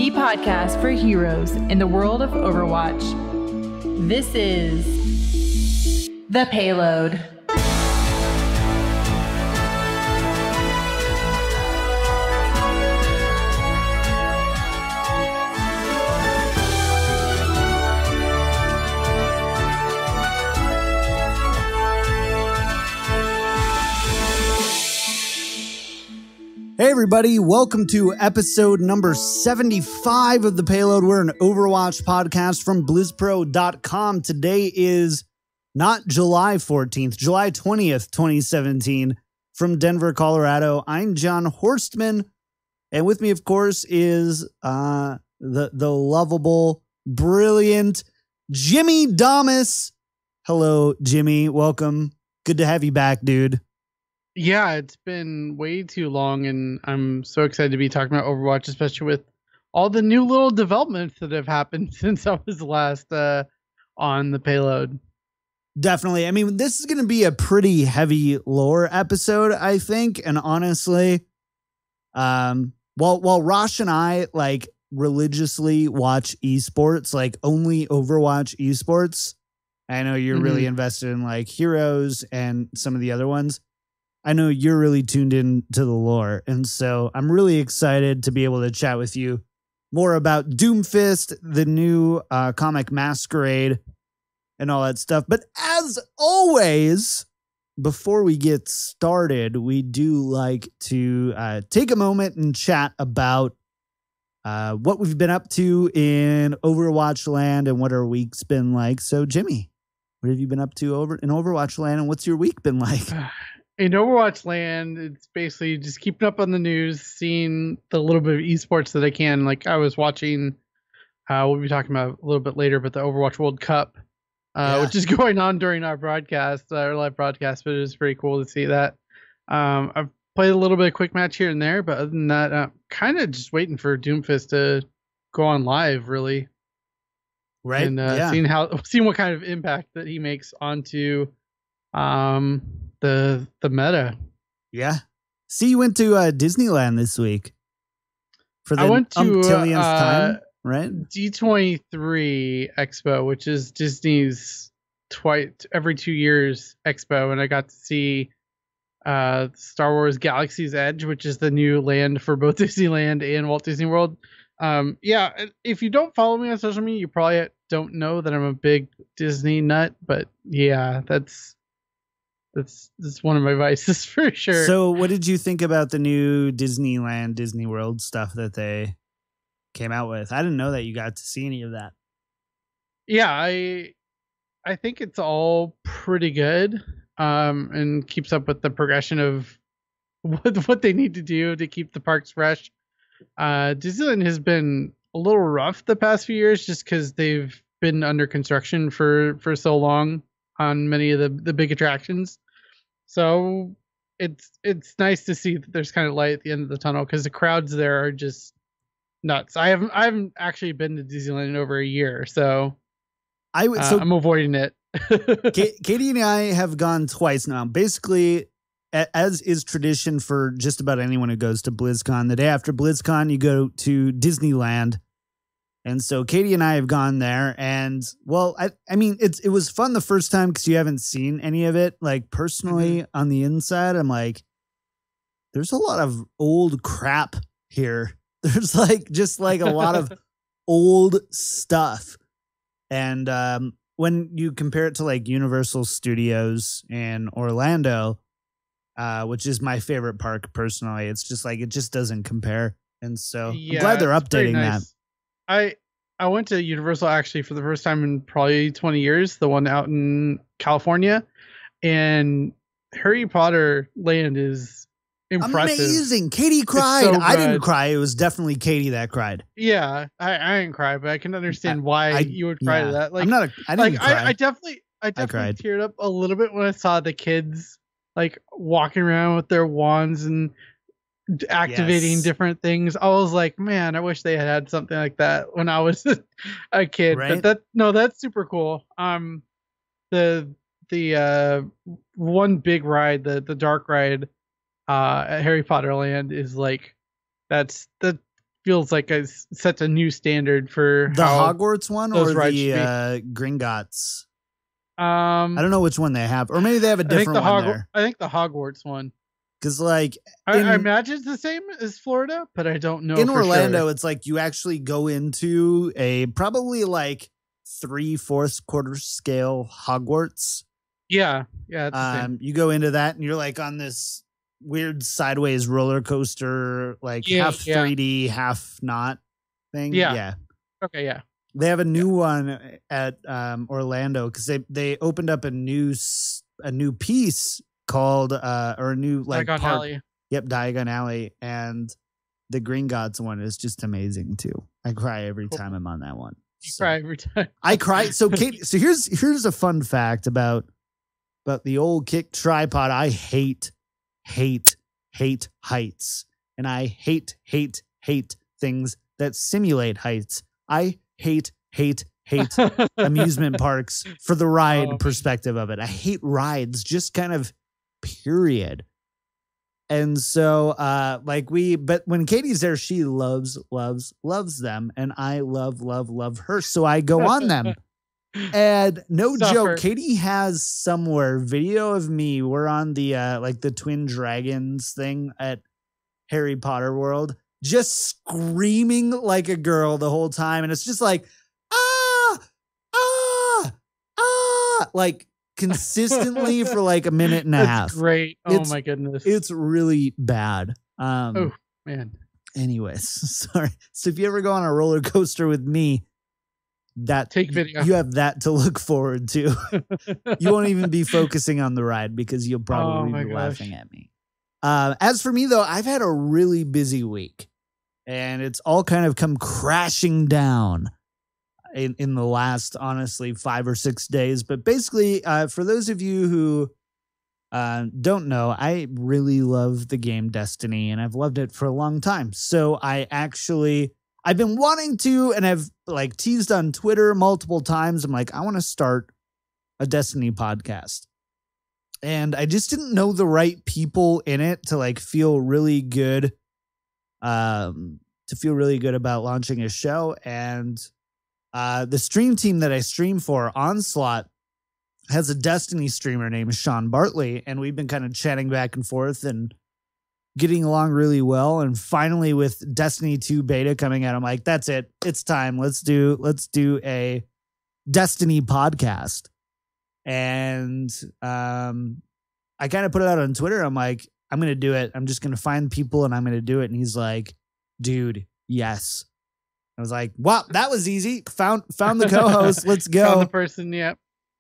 the podcast for heroes in the world of Overwatch. This is The Payload. Hey everybody, welcome to episode number 75 of The Payload. We're an Overwatch podcast from BlizzPro.com. Today is not July 14th, July 20th, 2017. From Denver, Colorado, I'm John Horstman. And with me, of course, is the lovable, brilliant Jimmy Damas. Hello, Jimmy. Welcome. Good to have you back, dude. Yeah, it's been way too long, and I'm so excited to be talking about Overwatch, especially with all the new little developments that have happened since I was last on The Payload. Definitely. I mean, this is going to be a pretty heavy lore episode, I think. And honestly, while Rosh and I like religiously watch esports, like only Overwatch esports, I know you're really invested in like Heroes and some of the other ones. I know you're really tuned in to the lore. And so I'm really excited to be able to chat with you more about Doomfist, the new comic Masquerade, and all that stuff. But as always, before we get started, we do like to take a moment and chat about what we've been up to in Overwatch land and what our week's been like. So, Jimmy, what have you been up to in Overwatch land, and what's your week been like? In Overwatch land, it's basically just keeping up on the news, seeing the little bit of esports that I can. Like I was watching, we'll be talking about a little bit later, but the Overwatch World Cup, which is going on during our broadcast, our live broadcast, but it was pretty cool to see that. I've played a little bit of quick match here and there, but other than that, I'm kind of just waiting for Doomfist to go on live, really. Right. And seeing what kind of impact that he makes onto the meta. Yeah. See, you went to Disneyland this week for the I went to umptillionth time, right? D23 Expo, which is Disney's every 2 years expo, and I got to see Star Wars Galaxy's Edge, which is the new land for both Disneyland and Walt Disney World. Yeah, if you don't follow me on social media, you probably don't know that I'm a big Disney nut, but yeah, that's one of my vices for sure. So what did you think about the new Disneyland, Disney World stuff that they came out with? I didn't know that you got to see any of that. Yeah, I think it's all pretty good, and keeps up with the progression of what they need to do to keep the parks fresh. Disneyland has been a little rough the past few years just because they've been under construction for so long on many of the big attractions. So it's nice to see that there's kind of light at the end of the tunnel because the crowds there are just nuts. I haven't actually been to Disneyland in over a year, so I'm avoiding it. Katie and I have gone twice now. Basically, as is tradition for just about anyone who goes to BlizzCon, the day after BlizzCon, you go to Disneyland. And so Katie and I have gone there, and well, I mean, it was fun the first time because you haven't seen any of it. Like personally, on the inside, I'm like, there's a lot of old crap here. There's just a lot of old stuff. And when you compare it to like Universal Studios in Orlando, which is my favorite park personally, it's just like it just doesn't compare. And so I'm glad they're updating that. I went to Universal actually for the first time in probably 20 years, the one out in California, and Harry Potter Land is impressive. Amazing. Katie cried. So I didn't cry. It was definitely Katie that cried. Yeah, I didn't cry, but I can understand why you would cry to that. Like, I didn't cry. I definitely teared up a little bit when I saw the kids like walking around with their wands and activating different things. I was like, man, I wish they had something like that when I was a kid. Right? But that's super cool. The one big ride, the dark ride at Harry Potter Land is like, that's feels like it sets a new standard for the how Hogwarts one those or rides the Gringotts. I I don't know which one they have, or maybe they have a different one there. I think the Hogwarts one. Because like I imagine it's the same as Florida, but I don't know. In for Orlando, sure. it's like you actually go into a probably like 3/4 quarter scale Hogwarts. Yeah. It's the same. You go into that and you're like on this weird sideways roller coaster, like half 3D, half not thing. Yeah. Okay. Yeah. They have a new one at Orlando because they opened up a new piece called or a new like Diagon park. Alley. Yep, Diagon Alley, and the Gringotts one is just amazing too. I cry every time I'm on that one. You cry every time. I cry. So Kate, so here's a fun fact about the old KickedTripod. I hate heights, and I hate things that simulate heights. I hate amusement parks for the ride perspective of it. I hate rides, just kind of period. And so but when Katie's there, she loves them, and I love her. So I go on them. And no joke, Katie has somewhere video of me. We're on the like the Twin Dragons thing at Harry Potter World, just screaming like a girl the whole time. And it's just like, like consistently for like a minute and a half. Great. Oh my goodness. It's really bad. Oh man. Anyways, sorry. So if you ever go on a roller coaster with me, take video. You have that to look forward to. You won't even be focusing on the ride because you'll probably be laughing at me. As for me though, I've had a really busy week, and it's all kind of come crashing down in the last, honestly, 5 or 6 days. But basically, for those of you who don't know, I really love the game Destiny, and I've loved it for a long time. So I've been wanting to, and I've like teased on Twitter multiple times. I'm like, I want to start a Destiny podcast. And I just didn't know the right people in it to like feel really good, about launching a show. And the stream team that I stream for, Onslaught, has a Destiny streamer named Sean Bartley, and we've been kind of chatting back and forth and getting along really well. And finally, with Destiny 2 beta coming out, I'm like, that's it. It's time. Let's do a Destiny podcast. And I kind of put it out on Twitter. I'm like, I'm going to do it. I'm just going to find people and I'm going to do it. And he's like, dude, yes. I was like, wow, that was easy. Found the co-host. Let's go. Found the person. Yep.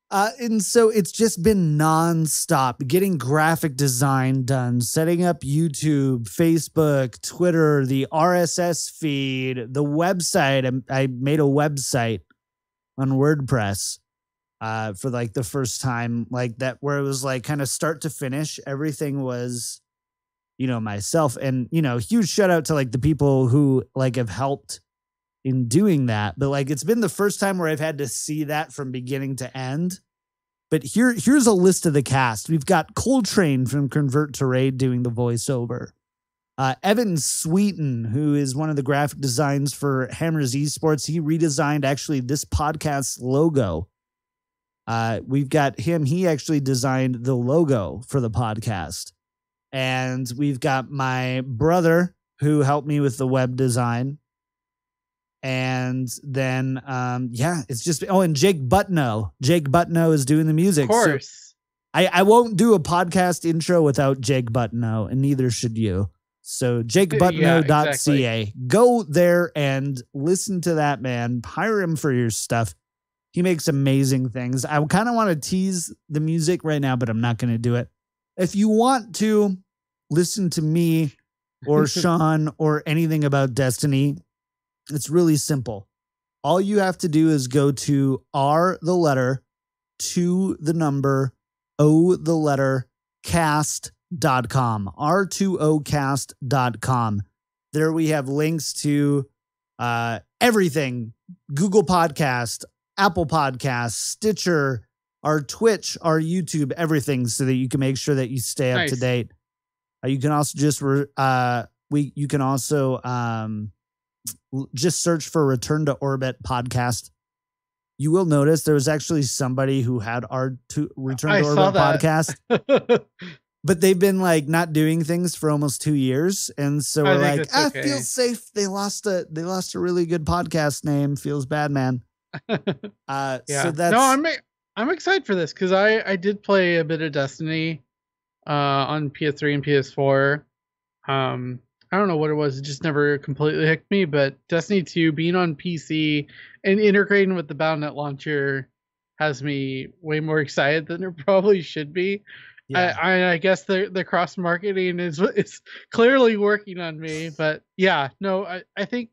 And so it's just been nonstop getting graphic design done, setting up YouTube, Facebook, Twitter, the RSS feed, the website. I made a website on WordPress for like the first time, like that, where it was like kind of start to finish. Everything was, myself. And, huge shout out to like the people who like have helped in doing that. But like, it's been the first time where I've had to see that from beginning to end. But here's a list of the cast. We've got Coltrane from Convert to Raid doing the voiceover. Evan Sweeten, who is one of the graphic designs for Hammers Esports. He redesigned actually this podcast's logo. We've got him. He actually designed the logo for the podcast. And we've got my brother who helped me with the web design. And then, it's just, and Jake Butno. Jake Butno is doing the music. Of course. So I won't do a podcast intro without Jake Butno, and neither should you. So jakebutno.ca. Exactly. Go there and listen to that man. Hire him for your stuff. He makes amazing things. I kind of want to tease the music right now, but I'm not going to do it. If you want to listen to me or Sean or anything about Destiny, it's really simple. All you have to do is go to R the letter, 2 the number, O the letter, cast.com, r2ocast.com. There we have links to everything: Google Podcast, Apple Podcasts, Stitcher, our Twitch, our YouTube, everything, so that you can make sure that you stay up to date. You can also just search for Return to Orbit podcast. You will notice there was actually somebody who had our Return to Orbit podcast, but they've been like not doing things for almost 2 years. And so we're like, okay. Feels safe. They lost a really good podcast name. Feels bad, man. So that's no, I'm excited for this because I did play a bit of Destiny on PS3 and PS4. I don't know what it was. It just never completely hooked me, but Destiny 2 being on PC and integrating with the Battle.net launcher has me way more excited than it probably should be. Yeah. I guess the cross marketing is clearly working on me, but yeah, no, I think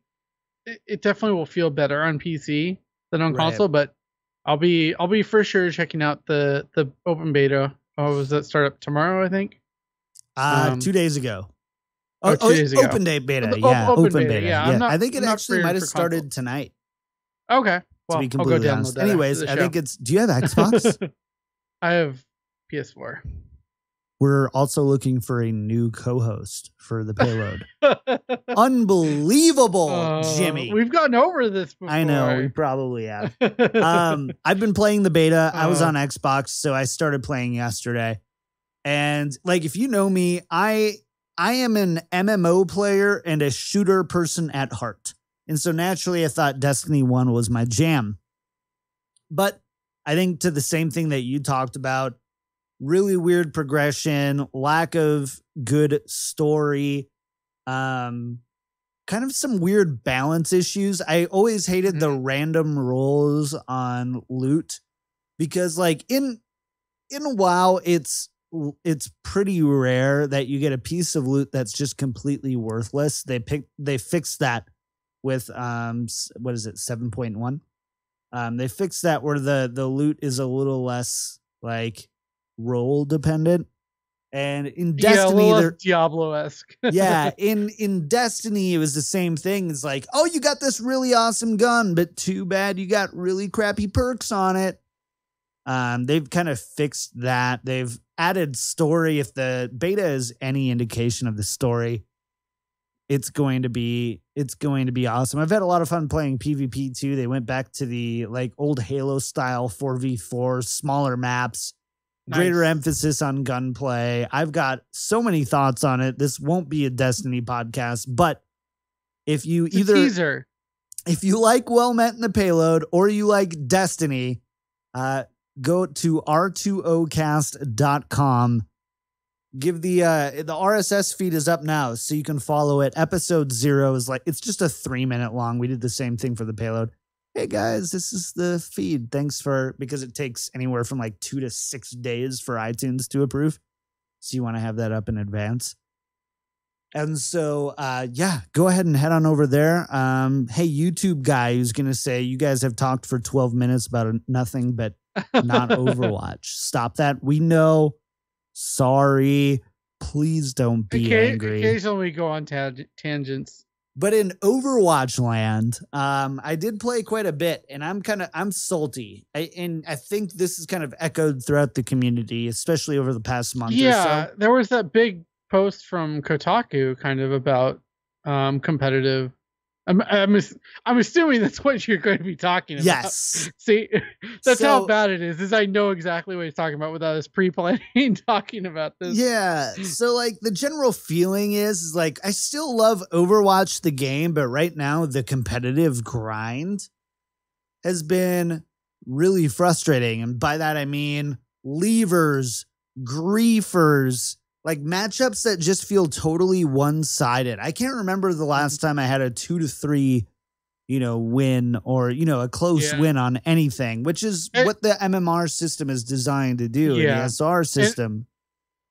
it definitely will feel better on PC than on console, but I'll be for sure checking out the open beta. Oh, was that start up tomorrow, I think? 2 days ago. 2 days ago. Open day beta. Yeah, open beta. Yeah. I think it actually might have started console tonight. Okay. Well, to be completely honest. Anyways, I think do you have Xbox? I have PS4. We're also looking for a new co-host for the Payload. Unbelievable, Jimmy. We've gotten over this before. I know, we probably have. I've been playing the beta. I was on Xbox, so I started playing yesterday. And like, if you know me, I am an MMO player and a shooter person at heart. And so naturally, I thought Destiny 1 was my jam. But I think to the same thing that you talked about, really weird progression, lack of good story, kind of some weird balance issues. I always hated the random rolls on loot because like in WoW, it's pretty rare that you get a piece of loot that's just completely worthless. They fixed that with what is it, 7.1? They fixed that where the loot is a little less like role dependent, and in Destiny they're Diablo-esque. Yeah, in Destiny it was the same thing. It's like, oh, you got this really awesome gun, but too bad you got really crappy perks on it. They've kind of fixed that. They've added story. If the beta is any indication of the story, it's going to be awesome. I've had a lot of fun playing PvP too. They went back to the like old Halo style 4v4, smaller maps, greater emphasis on gunplay. I've got so many thoughts on it. This won't be a Destiny podcast, but if you if you like Well Met in the Payload or you like Destiny, go to r2ocast.com. Give the RSS feed is up now, so you can follow it. Episode 0 is like, it's just a 3-minute long. We did the same thing for the Payload. Hey guys, this is the feed. Thanks because it takes anywhere from like 2 to 6 days for iTunes to approve. So you want to have that up in advance. And so, go ahead and head on over there. Hey, YouTube guy who's going to say, you guys have talked for 12 minutes about nothing but not Overwatch. Stop that. We know. Sorry. Please don't be angry. Occasionally we go on tangents. But in Overwatch land, I did play quite a bit, and I'm salty. I think this is kind of echoed throughout the community, especially over the past month or so. Yeah, there was that big post from Kotaku kind of about competitive. I'm assuming that's what you're going to be talking about. Yes. See, that's how bad it is I know exactly what he's talking about without us pre-planning talking about this. Yeah. So like the general feeling is like, I still love Overwatch the game, but right now the competitive grind has been really frustrating. And by that, I mean leavers, griefers, like matchups that just feel totally one-sided. I can't remember the last time I had a 2-3, win or, a close win on anything, which is what the MMR system is designed to do. Yeah. The SR system.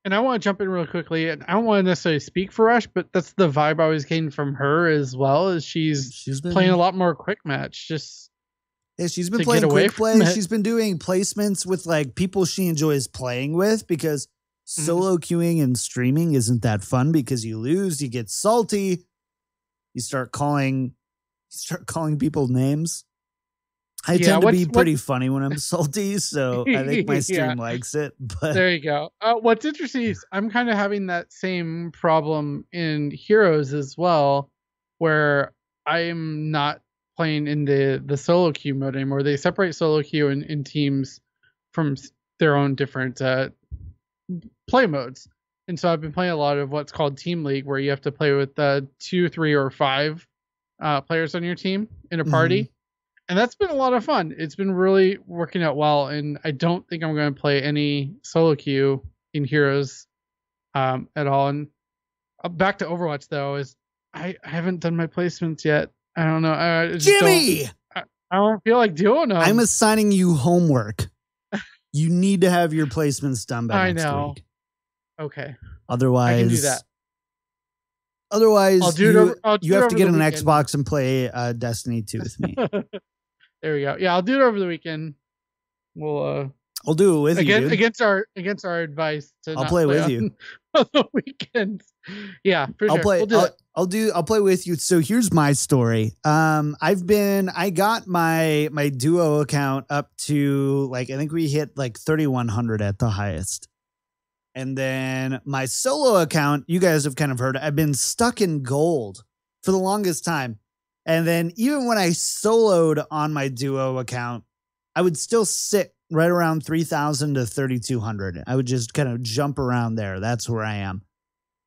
And I want to jump in real quickly, and I don't want to necessarily speak for Rosh, but that's the vibe I was getting from her as well, is she's playing a lot more quick match. Yeah, she's been playing quick play. She's been doing placements with like people she enjoys playing with, because solo queuing and streaming isn't that fun because you lose, you get salty, you start calling people names. I tend to be pretty funny when I'm salty, so I think my stream likes it. But there you go. What's interesting is I'm kind of having that same problem in Heroes as well, where I'm not playing in the solo queue mode anymore. They separate solo queue in teams from their own different play modes. And so I've been playing a lot of what's called Team League, where you have to play with 2, 3, or 5 players on your team in a party. And that's been a lot of fun. It's been really working out well. And I don't think I'm going to play any solo queue in Heroes at all. And back to Overwatch, though, is I haven't done my placements yet. I don't know. I don't feel like doing them. I'm assigning you homework. You need to have your placements done by next week. Okay. Otherwise, I can do that. Otherwise, you have to get an weekend. Xbox and play Destiny 2 with me. There we go. Yeah, I'll do it over the weekend. I'll do it with you against our advice. I'll play with you on the weekends. Yeah, for I'll sure. play. We'll do it. I'll play with you. So here's my story. I got my duo account up to I think we hit 3,100 at the highest. And then my solo account, you guys have kind of heard, I've been stuck in gold for the longest time. And then even when I soloed on my duo account, I would still sit right around 3,000 to 3,200. I would just kind of jump around there. That's where I am.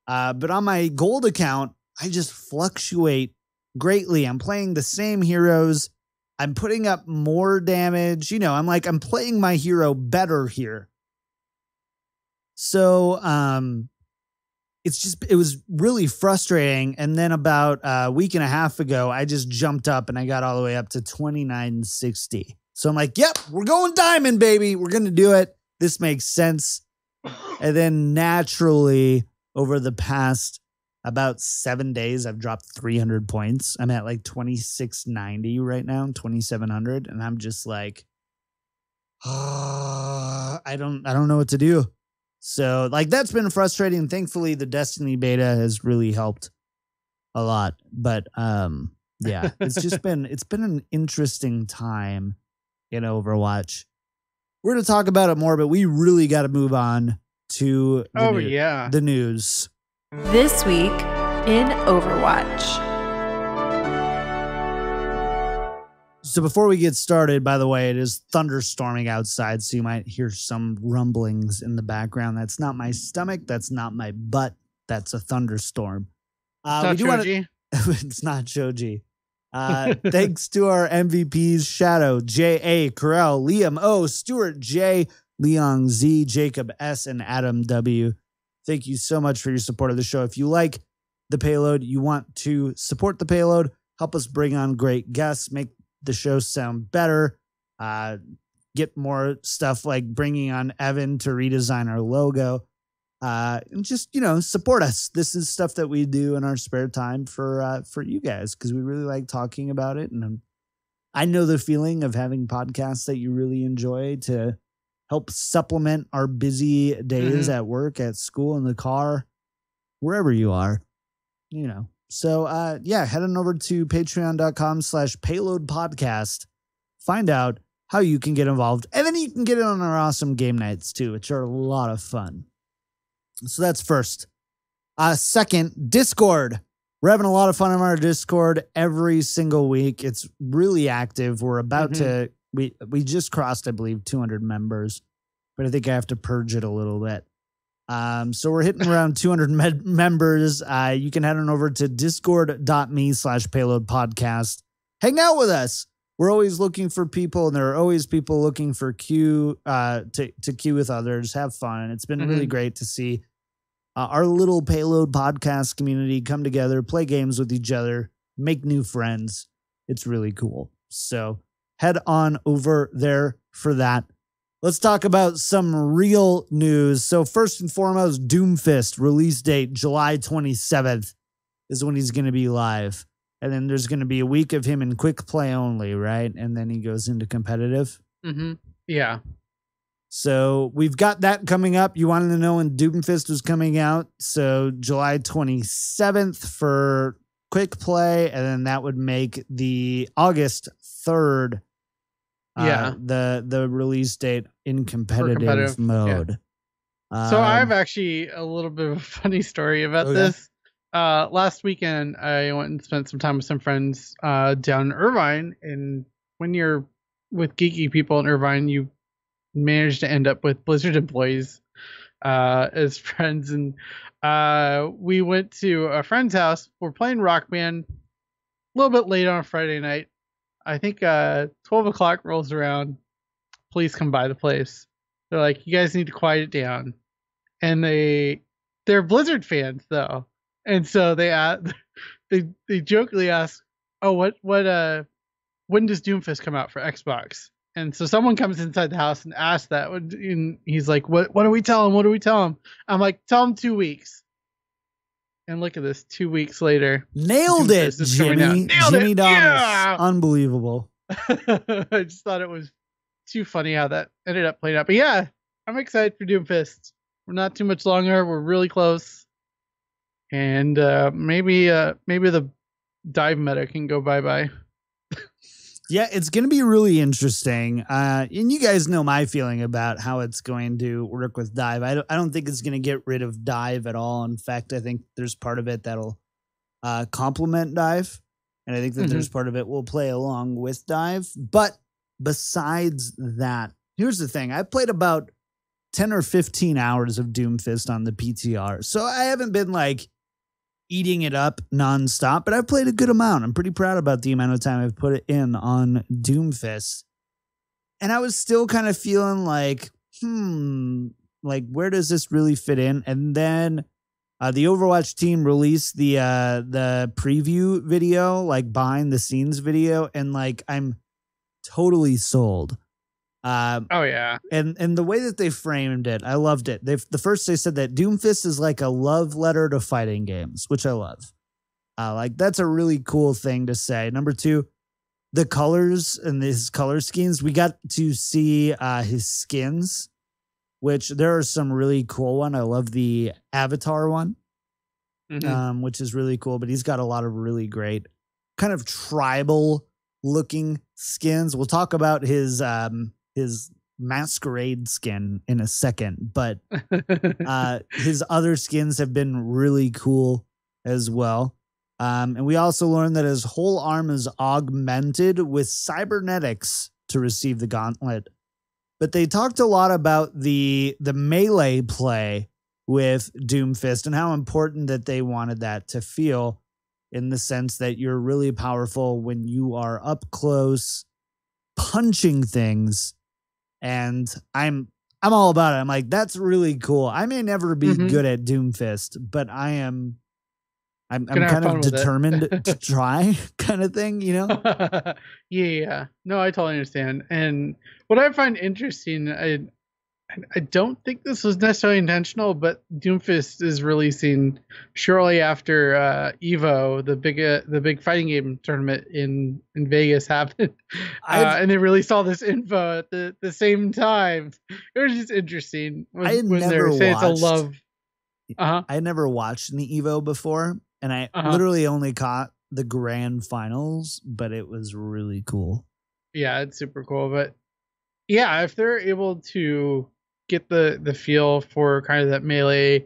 But on my gold account, I just fluctuate greatly. I'm playing the same heroes. I'm putting up more damage. I'm playing my hero better here. So, it was really frustrating. And then about a week and a half ago, I just jumped up and I got all the way up to 2960. So I'm like, yep, we're going diamond, baby. We're going to do it. This makes sense. And then naturally, over the past about 7 days, I've dropped 300 points. I'm at 2690 right now, 2700. And I'm just like, I don't know what to do. So that's been frustrating. Thankfully, the Destiny beta has really helped a lot. But yeah, it's been an interesting time in Overwatch. We're going to talk about it more, but we really got to move on to the news. This week in Overwatch. So before we get started, by the way, it is thunderstorming outside, so you might hear some rumblings in the background. That's not my stomach. That's not my butt. That's a thunderstorm. It's not Shoji. It's not Shoji. Thanks to our MVPs, Shadow, J.A., Corral, Liam O., Stuart J., Leon Z., Jacob S., and Adam W. Thank you so much for your support of the show. If you like the Payload, you want to support the Payload, help us bring on great guests, make the show sound better, get more stuff like bringing on Evan to redesign our logo, and just support us. This is stuff that we do in our spare time for you guys, because we really like talking about it. And I know the feeling of having podcasts that you really enjoy to help supplement our busy days at work, at school, in the car, wherever you are. So, head on over to patreon.com/Payload Podcast. Find out how you can get involved. And then you can get in on our awesome game nights, too, which are a lot of fun. So that's first. Second, Discord. We're having a lot of fun on our Discord every single week. It's really active. We're about to... We just crossed, I believe, 200 members. But I think I have to purge it a little bit. So we're hitting around 200 members. You can head on over to discord.me/Payload Podcast. Hang out with us. We're always looking for people, and there are always people looking for queue to queue with others. Have fun. And it's been really great to see our little Payload Podcast community come together, play games with each other, make new friends. It's really cool. So head on over there for that. Let's talk about some real news. So first and foremost, Doomfist release date, July 27th is when he's going to be live. And then there's going to be a week of him in quick play only, right? And then he goes into competitive. Yeah. So we've got that coming up. You wanted to know when Doomfist was coming out. So July 27th for quick play. And then that would make the August 3rd the release date in competitive mode. So I have actually a little bit of a funny story about this. last weekend I went and spent some time with some friends down in Irvine, and when you're with geeky people in Irvine, you manage to end up with Blizzard employees as friends, and we went to a friend's house. We're playing Rock Band a little bit late on a Friday night. I think 12 o'clock rolls around. Police come by the place. They're like, you guys need to quiet it down. And they're Blizzard fans though. And so they jokingly ask, oh, when does Doomfist come out for Xbox? And so someone comes inside the house and asks that, and he's like, what do we tell him? What do we tell him? I'm like, tell him 2 weeks. And look at this, 2 weeks later. Nailed it, Jimmy. Jimmy Thomas. Yeah! Unbelievable. I just thought it was too funny how that ended up playing out. But yeah, I'm excited for Doomfist. We're not too much longer. We're really close. And maybe the dive meta can go bye-bye. Yeah, it's going to be really interesting. And you guys know my feeling about how it's going to work with dive. I don't think it's going to get rid of dive at all. In fact, I think there's part of it that'll complement dive. And I think that there's part of it will play along with dive. But besides that, here's the thing. I played about 10 or 15 hours of Doomfist on the PTR. So I haven't been like eating it up nonstop, but I've played a good amount. I'm pretty proud about the amount of time I've put it in on Doomfist. And I was still kind of feeling like, like where does this really fit in? And then the Overwatch team released the preview video, like behind the scenes video, and like I'm totally sold. Oh yeah. And the way that they framed it, I loved it. They said that Doomfist is like a love letter to fighting games, which I love. Like that's a really cool thing to say. Number two, the colors and his color schemes. We got to see his skins, which there are some really cool one. I love the Avatar one, which is really cool. But he's got a lot of really great kind of tribal looking skins. We'll talk about his Masquerade skin in a second, but his other skins have been really cool as well. And we also learned that his whole arm is augmented with cybernetics to receive the gauntlet. But they talked a lot about the melee play with Doomfist and how important that they wanted that to feel, in the sense that you're really powerful when you are up close punching things. And I'm all about it. I'm like, that's really cool. I may never be good at Doomfist, but I'm kind of determined to try, kind of thing, you know? Yeah. No, I totally understand. And what I find interesting, I don't think this was necessarily intentional, but Doomfist is releasing shortly after Evo, the big fighting game tournament in Vegas happened, and they released all this info at the same time. It was just interesting when they're saying it's a love. I never watched an Evo before, and I literally only caught the grand finals, but it was really cool. Yeah, it's super cool. But yeah, if they're able to get the feel for kind of that melee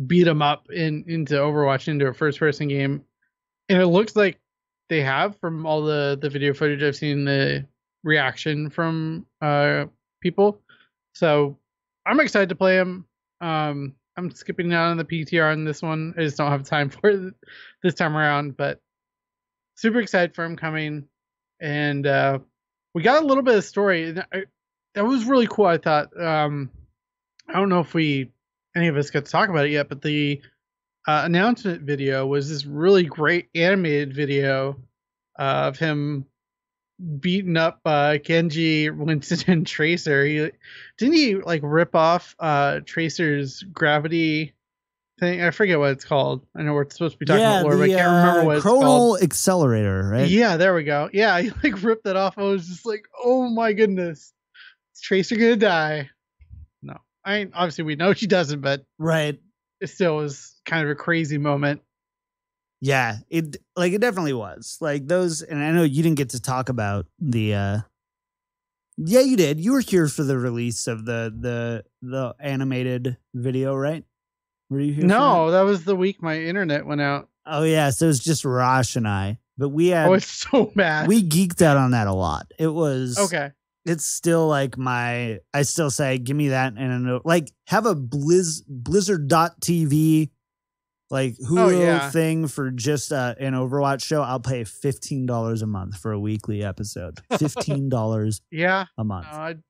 beat 'em up into Overwatch, into a first person game, and it looks like they have, from all the video footage I've seen, the reaction from people. So I'm excited to play him. I'm skipping out on the PTR on this one. I just don't have time for it this time around, but super excited for him coming. And we got a little bit of story. That was really cool, I thought. I don't know if any of us got to talk about it yet, but the announcement video was this really great animated video of him beating up Genji, Winston, and Tracer. Didn't he like rip off Tracer's gravity thing? I forget what it's called. I know we're supposed to be talking about lore, but I can't remember what it's called. Chronal Accelerator, right? Yeah, there we go. Yeah, he like ripped that off. I was just like, oh my goodness. Is Tracer gonna die? No. I mean, obviously we know she doesn't, but right. It still was kind of a crazy moment. Yeah, it definitely was. Like those, and I know you didn't get to talk about the yeah, you did. You were here for the release of the animated video, right? Were you here? No, that was the week my internet went out. Oh yeah, so it's just Rosh and I. But we had. Oh, it's so bad. We geeked out on that a lot. It was okay. It's still like I still say, give me that and like have a Blizzard.tv like Hulu thing for just an Overwatch show. I'll pay $15 a month for a weekly episode. $15 a month. No, I'd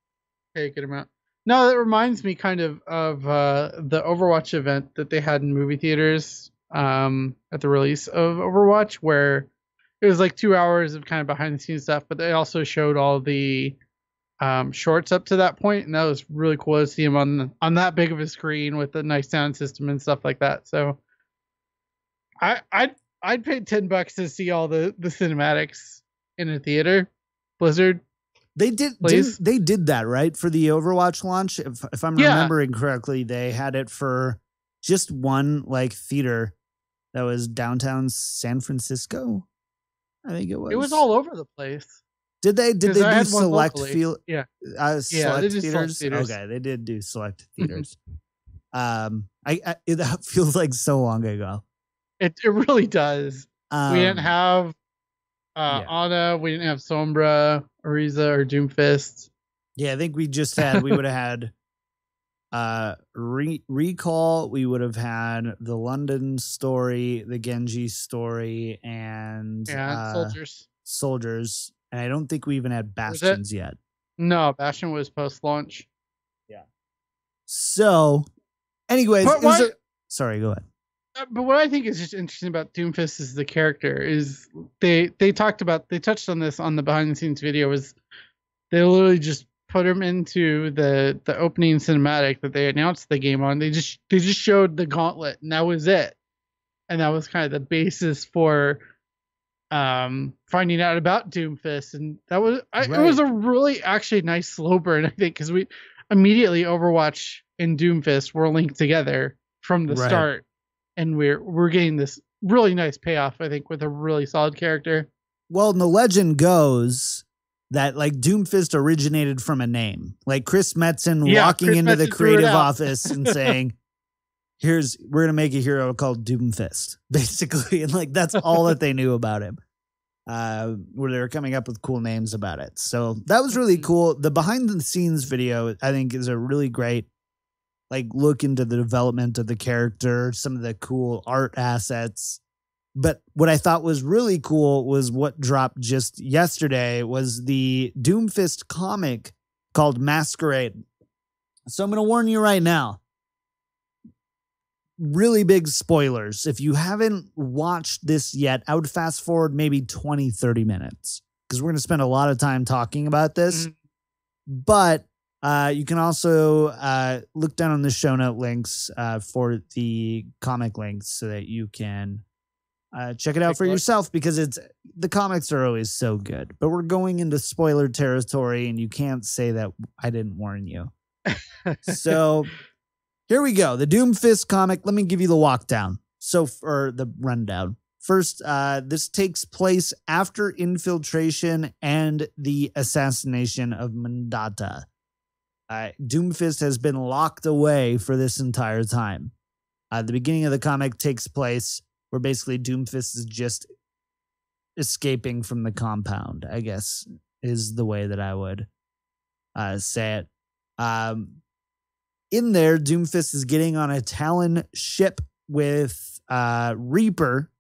pay a good amount. No, that reminds me kind of the Overwatch event that they had in movie theaters at the release of Overwatch, where it was like 2 hours of kind of behind the scenes stuff, but they also showed all the shorts up to that point, and that was really cool to see him on that big of a screen with a nice sound system and stuff like that. So I'd pay $10 to see all the cinematics in a theater. Blizzard, they did that right for the Overwatch launch. If I'm remembering correctly, they had it for just one like theater that was downtown San Francisco. I think it was. It was all over the place. Did they do select theaters? Okay, they did do select theaters. That feels like so long ago. It really does. We didn't have Ana, we didn't have Sombra, Ariza, or Doomfist. Yeah, I think we would have had Recall, we would have had the London story, the Genji story, and Soldiers. And I don't think we even had Bastions yet. No, Bastion was post-launch. Yeah. So, anyways, sorry, go ahead. But what I think is just interesting about Doomfist is the character is they touched on this on the behind the scenes video, is they literally just put him into the opening cinematic that they announced the game on. They just showed the gauntlet, and that was it. And that was kind of the basis for finding out about Doomfist, and that was it was a really actually nice slow burn, I think, because we immediately Overwatch and Doomfist were linked together from the start, and we're getting this really nice payoff, I think, with a really solid character. Well, and the legend goes that like Doomfist originated from a name, like Chris Metzen walking into the creative office and saying, we're going to make a hero called Doomfist, basically. And like, that's all that they knew about him, where they were coming up with cool names about it. So that was really cool. The behind the scenes video, I think, is a really great, like, look into the development of the character, some of the cool art assets. But what I thought was really cool was what dropped just yesterday was the Doomfist comic called Masquerade. So I'm going to warn you right now. Really big spoilers. If you haven't watched this yet, I would fast forward maybe 20, 30 minutes because we're going to spend a lot of time talking about this. But you can also look down on the show note links for the comic links so that you can check it out for yourself, because the comics are always so good. But we're going into spoiler territory, and you can't say that I didn't warn you. So here we go. The Doomfist comic. Let me give you the walkdown. Or the rundown. First, this takes place after infiltration and the assassination of Mandata. Doomfist has been locked away for this entire time. The beginning of the comic takes place where basically Doomfist is just escaping from the compound, I guess, is the way that I would say it. In there, Doomfist is getting on a Talon ship with Reaper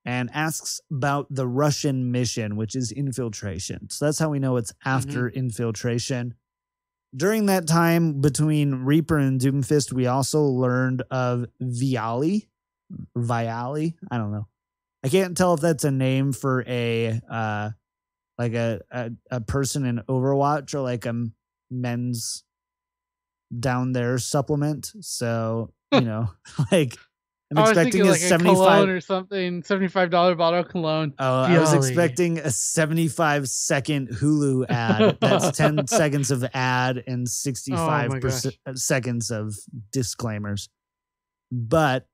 and asks about the Russian mission, which is infiltration. So that's how we know it's after infiltration. During that time between Reaper and Doomfist, we also learned of Viali. I don't know. I can't tell if that's a name for a person in Overwatch or like a men's down there supplement. So, you know, like I'm expecting like a 75 or something, $75 bottle cologne. Oh, I was expecting a 75-second Hulu ad. That's 10 seconds of ad and 65 seconds of disclaimers. But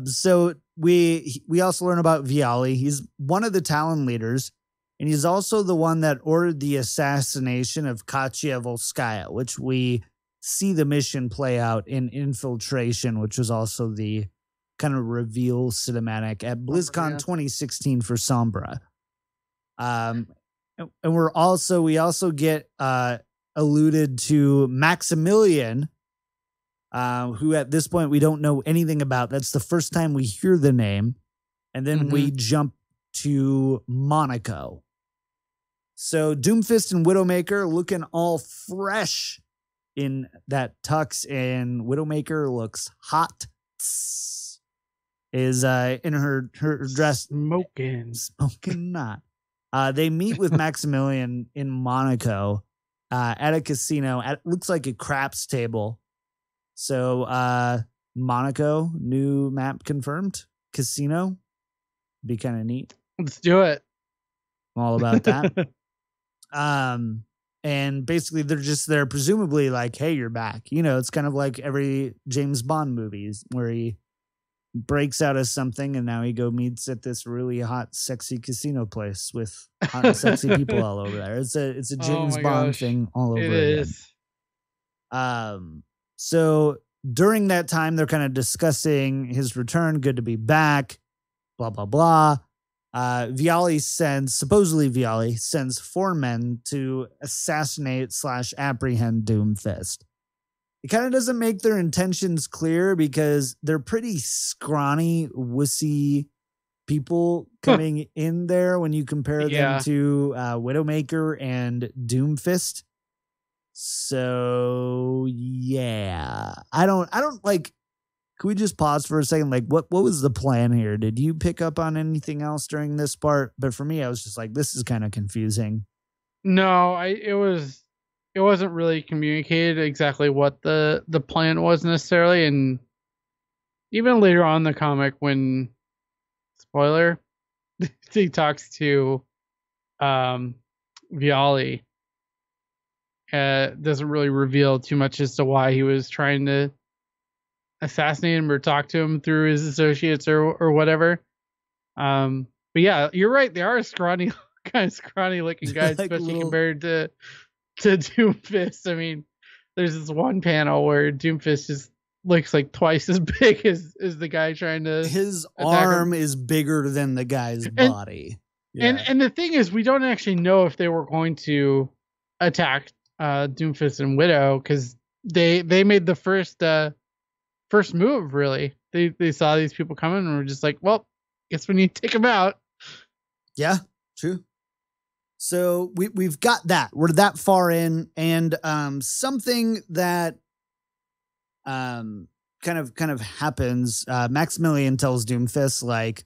so we also learn about Viali. He's one of the Talon leaders, and he's also the one that ordered the assassination of Katya Volskaya, which we see the mission play out in Infiltration, which was also the kind of reveal cinematic at BlizzCon 2016 for Sombra. And we also get alluded to Maximilian, who at this point we don't know anything about. That's the first time we hear the name. And then we jump to Monaco. So Doomfist and Widowmaker looking all fresh in that tux, and Widowmaker looks hot. Is in her dress smoking not. They meet with Maximilian in Monaco at a casino. Looks like a craps table. So Monaco, new map confirmed. Casino. Be kind of neat. Let's do it. I'm all about that. And basically they're just there presumably like, hey, you're back. You know, it's kind of like every James Bond movies where he breaks out of something and now he meets at this really hot, sexy casino place with hot and sexy people all over there. It's a James Bond thing all over again. So during that time, they're kind of discussing his return. Good to be back. Blah, blah, blah. Supposedly Viali sends 4 men to assassinate / apprehend Doomfist. It kind of doesn't make their intentions clear because they're pretty scrawny, wussy people coming in there when you compare them to Widowmaker and Doomfist. So yeah, I don't like. Can we just pause for a second? Like, what was the plan here? Did you pick up on anything else during this part? But for me, I was just like, this is kind of confusing. No, it wasn't really communicated exactly what the plan was necessarily, and even later on in the comic when spoiler he talks to Viali, doesn't really reveal too much as to why he was trying to assassinate him or talk to him through his associates or whatever. But yeah, you're right, they are scrawny looking guys, like especially compared to Doomfist. I mean, there's this one panel where Doomfist just looks like twice as big as the guy trying to. His arm is bigger than the guy's body. And the thing is, we don't actually know if they were going to attack Doomfist and Widow because they made the first move. Really, they saw these people coming and were just like, well, guess we need to take them out. Yeah, true. So we've got that. We're that far in, and something that kind of happens. Maximilian tells Doomfist, like,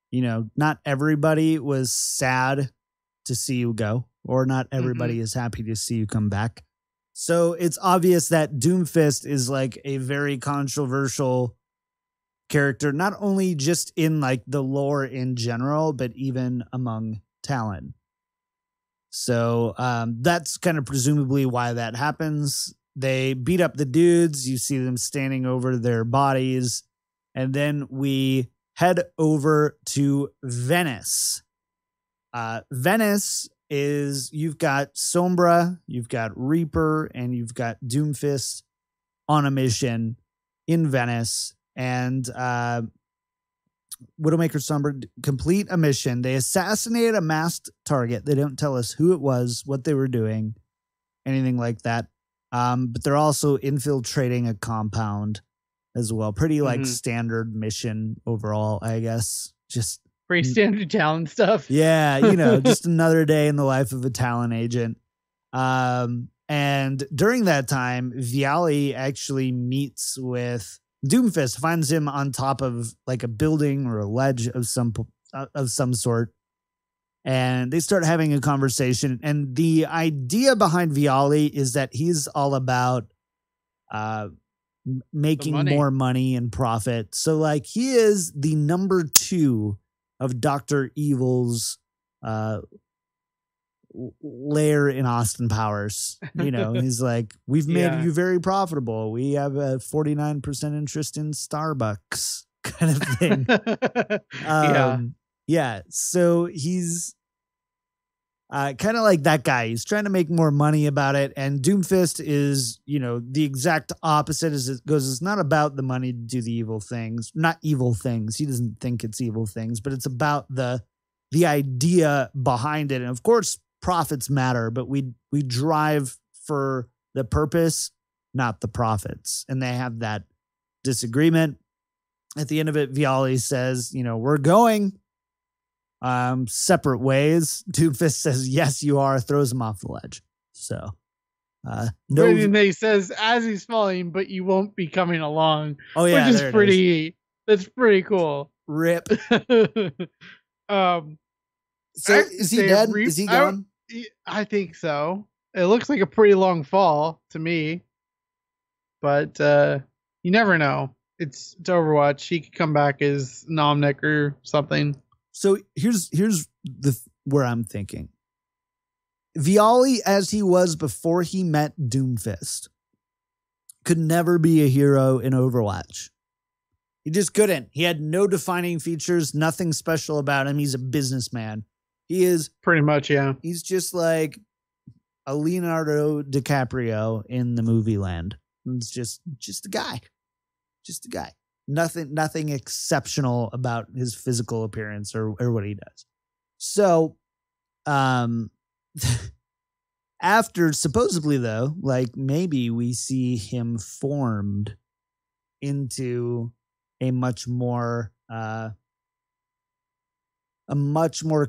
you know, not everybody was sad to see you go, or not everybody is happy to see you come back. So it's obvious that Doomfist is like a very controversial character, not only just in like the lore in general, but even among Talon. So that's kind of presumably why that happens. They beat up the dudes. You see them standing over their bodies. And then we head over to Venice. Venice is, you've got Sombra, you've got Reaper, and you've got Doomfist on a mission in Venice. And Widowmaker, Sombra complete a mission. They assassinate a masked target. They don't tell us who it was, what they were doing, anything like that. But they're also infiltrating a compound as well. Pretty like standard mission overall, I guess. Just pretty standard Talon stuff. Yeah, you know, just another day in the life of a Talon agent. And during that time, Viali actually meets with Doomfist, finds him on top of like a building or a ledge of some sort. And they start having a conversation. And the idea behind Viali is that he's all about making more money and profit. So like he is the number 2 of Dr. Evil's lair in Austin Powers. You know, he's like, we've made you very profitable. We have a 49% interest in Starbucks kind of thing. Yeah. So he's kind of like that guy. He's trying to make more money about it. And Doomfist is, the exact opposite as it goes. It's not about the money to do the evil things, not evil things. He doesn't think it's evil things, but it's about the idea behind it. And of course, profits matter, but we drive for the purpose, not the profits. And they have that disagreement. At the end of it, Viali says, we're going separate ways. Doomfist says, yes, you are, throws him off the ledge. So, and he says, as he's falling, but you won't be coming along. Oh, yeah. That's pretty cool. Rip. So is he dead? Is he gone? I think so. It looks like a pretty long fall to me, but you never know. It's Overwatch. He could come back as Nomnic or something. So here's where I'm thinking. Viali, as he was before he met Doomfist, could never be a hero in Overwatch. He just couldn't. He had no defining features, nothing special about him. He's a businessman. He is pretty much, yeah. He's just like a Leonardo DiCaprio in the movie land. It's just a guy. Just a guy. Nothing exceptional about his physical appearance or what he does. So, after supposedly though, like maybe we see him formed into a much more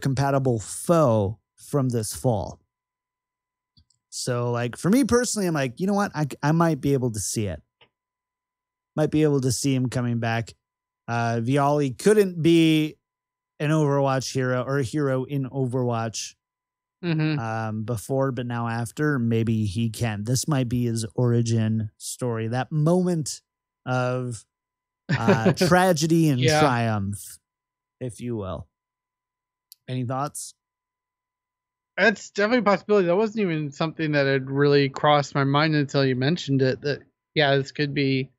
compatible foe from this fall. So like for me personally, I'm like, you know what? I might be able to see it. Might be able to see him coming back. Viali couldn't be an Overwatch hero or a hero in Overwatch before, but now after, maybe he can. This might be his origin story. That moment of tragedy and triumph, if you will. Any thoughts? That's definitely a possibility. That wasn't even something that had really crossed my mind until you mentioned it. That this could be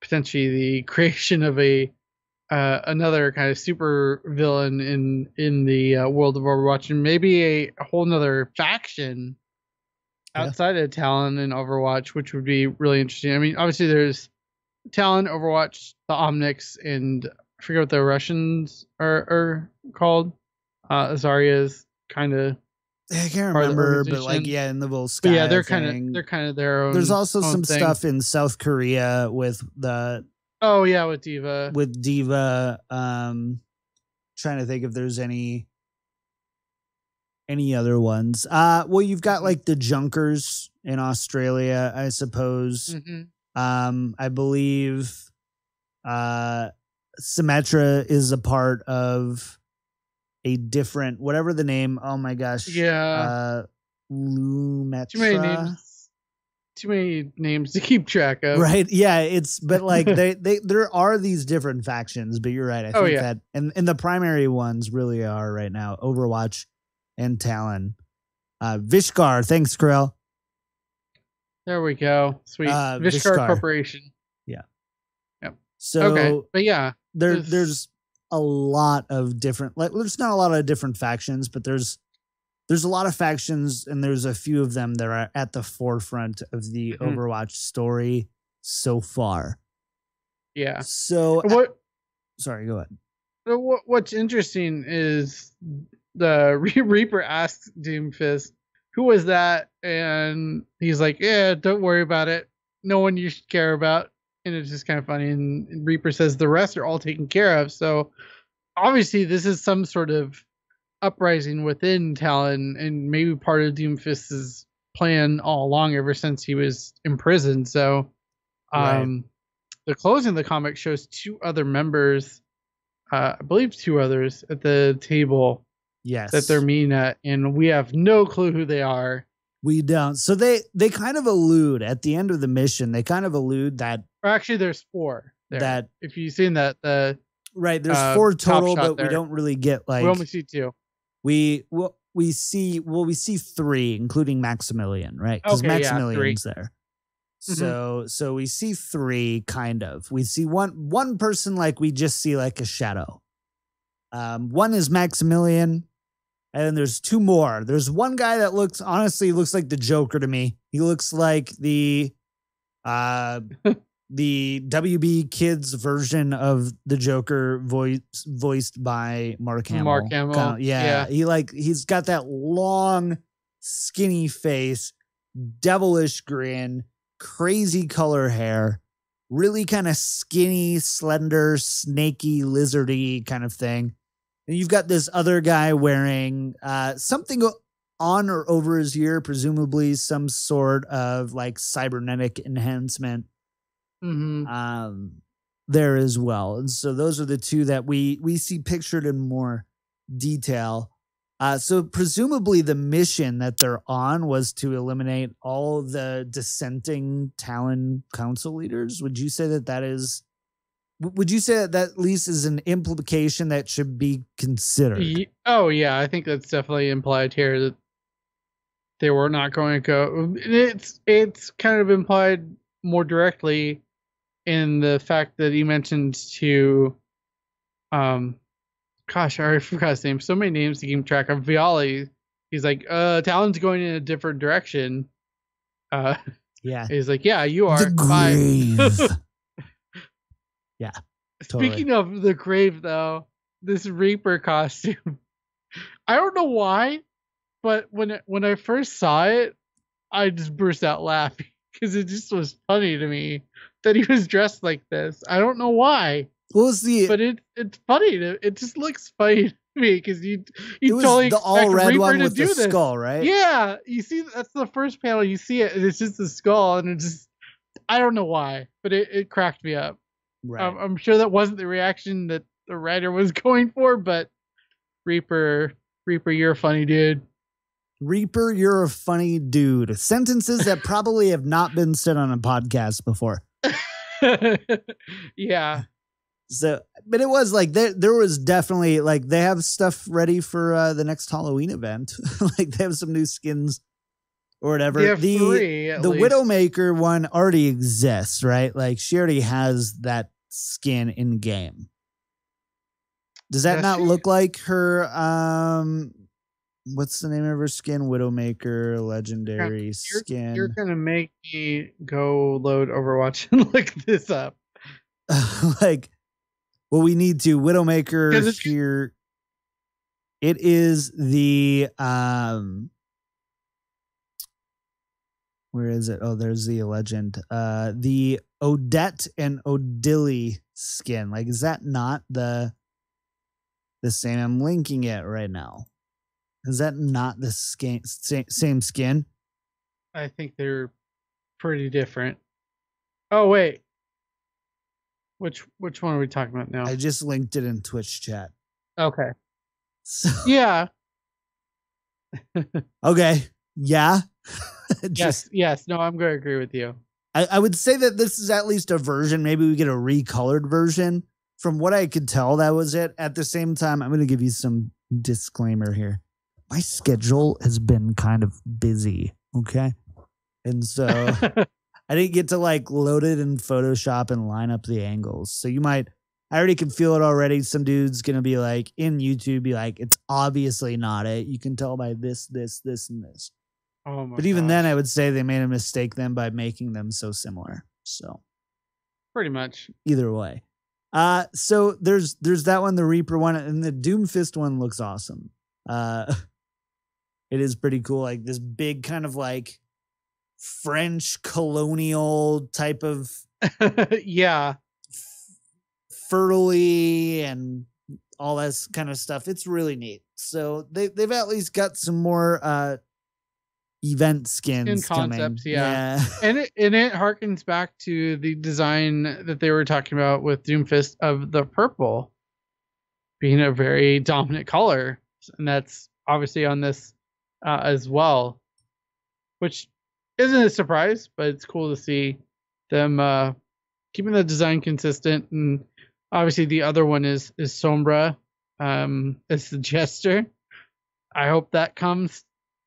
potentially the creation of another kind of super villain in the world of Overwatch, and maybe a whole nother faction outside of Talon and Overwatch, which would be really interesting. I mean, obviously there's Talon, Overwatch, the Omnics, and I forget what the Russians are called. Zarya's kind of. I can't remember, but like in the little sky. They're kind of their own. There's also some thing. stuff in South Korea with the. Oh yeah, with Diva. With Diva, trying to think if there's any other ones. Well, you've got like the Junkers in Australia, I suppose. I believe, Symmetra is a part of a different, whatever the name. Oh my gosh. Yeah. Lumetra. Too many names to keep track of. Right. Yeah. But like there are these different factions, but you're right. I think that, and the primary ones really are right now Overwatch and Talon. Vishkar. Thanks, Krill. There we go. Sweet. Vishkar Corporation. Yeah. Yep. So, okay. But yeah, there's a lot of different, like there's not a lot of different factions, but there's a lot of factions, and there's a few of them that are at the forefront of the Overwatch story so far. Yeah. So sorry, go ahead. What's interesting is the Reaper asks Doomfist, who was that? And he's like, yeah, don't worry about it. No one you should care about. And it's just kind of funny. And Reaper says the rest are all taken care of. So obviously this is some sort of uprising within Talon, and maybe part of Doomfist's plan all along ever since he was imprisoned. So the closing of the comic shows two other members, I believe two others at the table. Yes. That they're meeting at, and we have no clue who they are. We don't. So they kind of allude at the end of the mission. They kind of allude that. Or actually, there's four. There. That if you've seen that, there's four total, but we don't really get like. We only see two. We see three, including Maximilian, right? Because Maximilian's there. So we see three, kind of. We see one person like we just see like a shadow. One is Maximilian. And then there's two more. There's one guy that honestly looks like the Joker to me. He looks like the WB Kids version of the Joker voiced by Mark Hamill. Mark Hamill. Yeah. He's got that long, skinny face, devilish grin, crazy color hair, really kind of skinny, slender, snaky, lizardy kind of thing. And you've got this other guy wearing something on or over his ear, presumably some sort of like cybernetic enhancement there as well. And so those are the two that we see pictured in more detail. So presumably the mission that they're on was to eliminate all the dissenting Talon Council leaders. Would you say that at least is an implication that should be considered? Oh, yeah. I think that's definitely implied here that they were not going to go. It's kind of implied more directly in the fact that he mentioned to, gosh, I already forgot his name. So many names to keep track of. Viali. He's like, Talon's going in a different direction. Yeah. He's like, yeah, you are. The grave. Yeah. Totally. Speaking of the grave, though, this Reaper costume, I don't know why, but when I first saw it, I just burst out laughing because it just was funny to me that he was dressed like this. I don't know why. But it's funny. It just looks funny to me because you totally the all red Reaper one with the this. skull, right? Yeah, you see, that's the first panel. You see it, and it's just the skull, and it just, I don't know why, but it cracked me up. Right. I'm sure that wasn't the reaction that the writer was going for, but Reaper, you're a funny dude. Reaper, you're a funny dude. Sentences that probably have not been said on a podcast before. Yeah. So, but it was like there was definitely like they have stuff ready for the next Halloween event. Like they have some new skins or whatever. They have three, the Widowmaker one already exists, right? Like she already has that skin in game. Does that not look like her? What's the name of her skin? Widowmaker legendary skin. You're gonna make me go load Overwatch and look this up. Like, well, we need to. Widowmaker here. It is the where is it? Oh, there's the legend. The Odette and Odili skin. Like, is that not the same? I'm linking it right now. Is that not the same skin? I think they're pretty different. Oh wait, which one are we talking about now? I just linked it in Twitch chat. Okay. So, yeah. Okay. Yeah. Yes. No, I'm going to agree with you. I would say that this is at least a version. Maybe we get a recolored version. From what I could tell, that was it. At the same time, I'm going to give you some disclaimer here. My schedule has been kind of busy. Okay. And so I didn't get to like load it in Photoshop and line up the angles. So I already can feel it already. Some dude's going to be like in YouTube, be like, it's obviously not it. You can tell by this, and this. Oh my But even then, I would say they made a mistake then by making them so similar. So pretty much either way. So there's that one, the Reaper one, and the Doomfist one looks awesome. It is pretty cool. Like this big kind of like French colonial type of yeah, fertile and all that kind of stuff. It's really neat. So they've at least got some more event skins concepts, coming. yeah. And it harkens back to the design that they were talking about with Doomfist of the purple being a very dominant color, and that's obviously on this as well, which isn't a surprise, but it's cool to see them keeping the design consistent. And obviously the other one is Sombra, it's the Jester. I hope that comes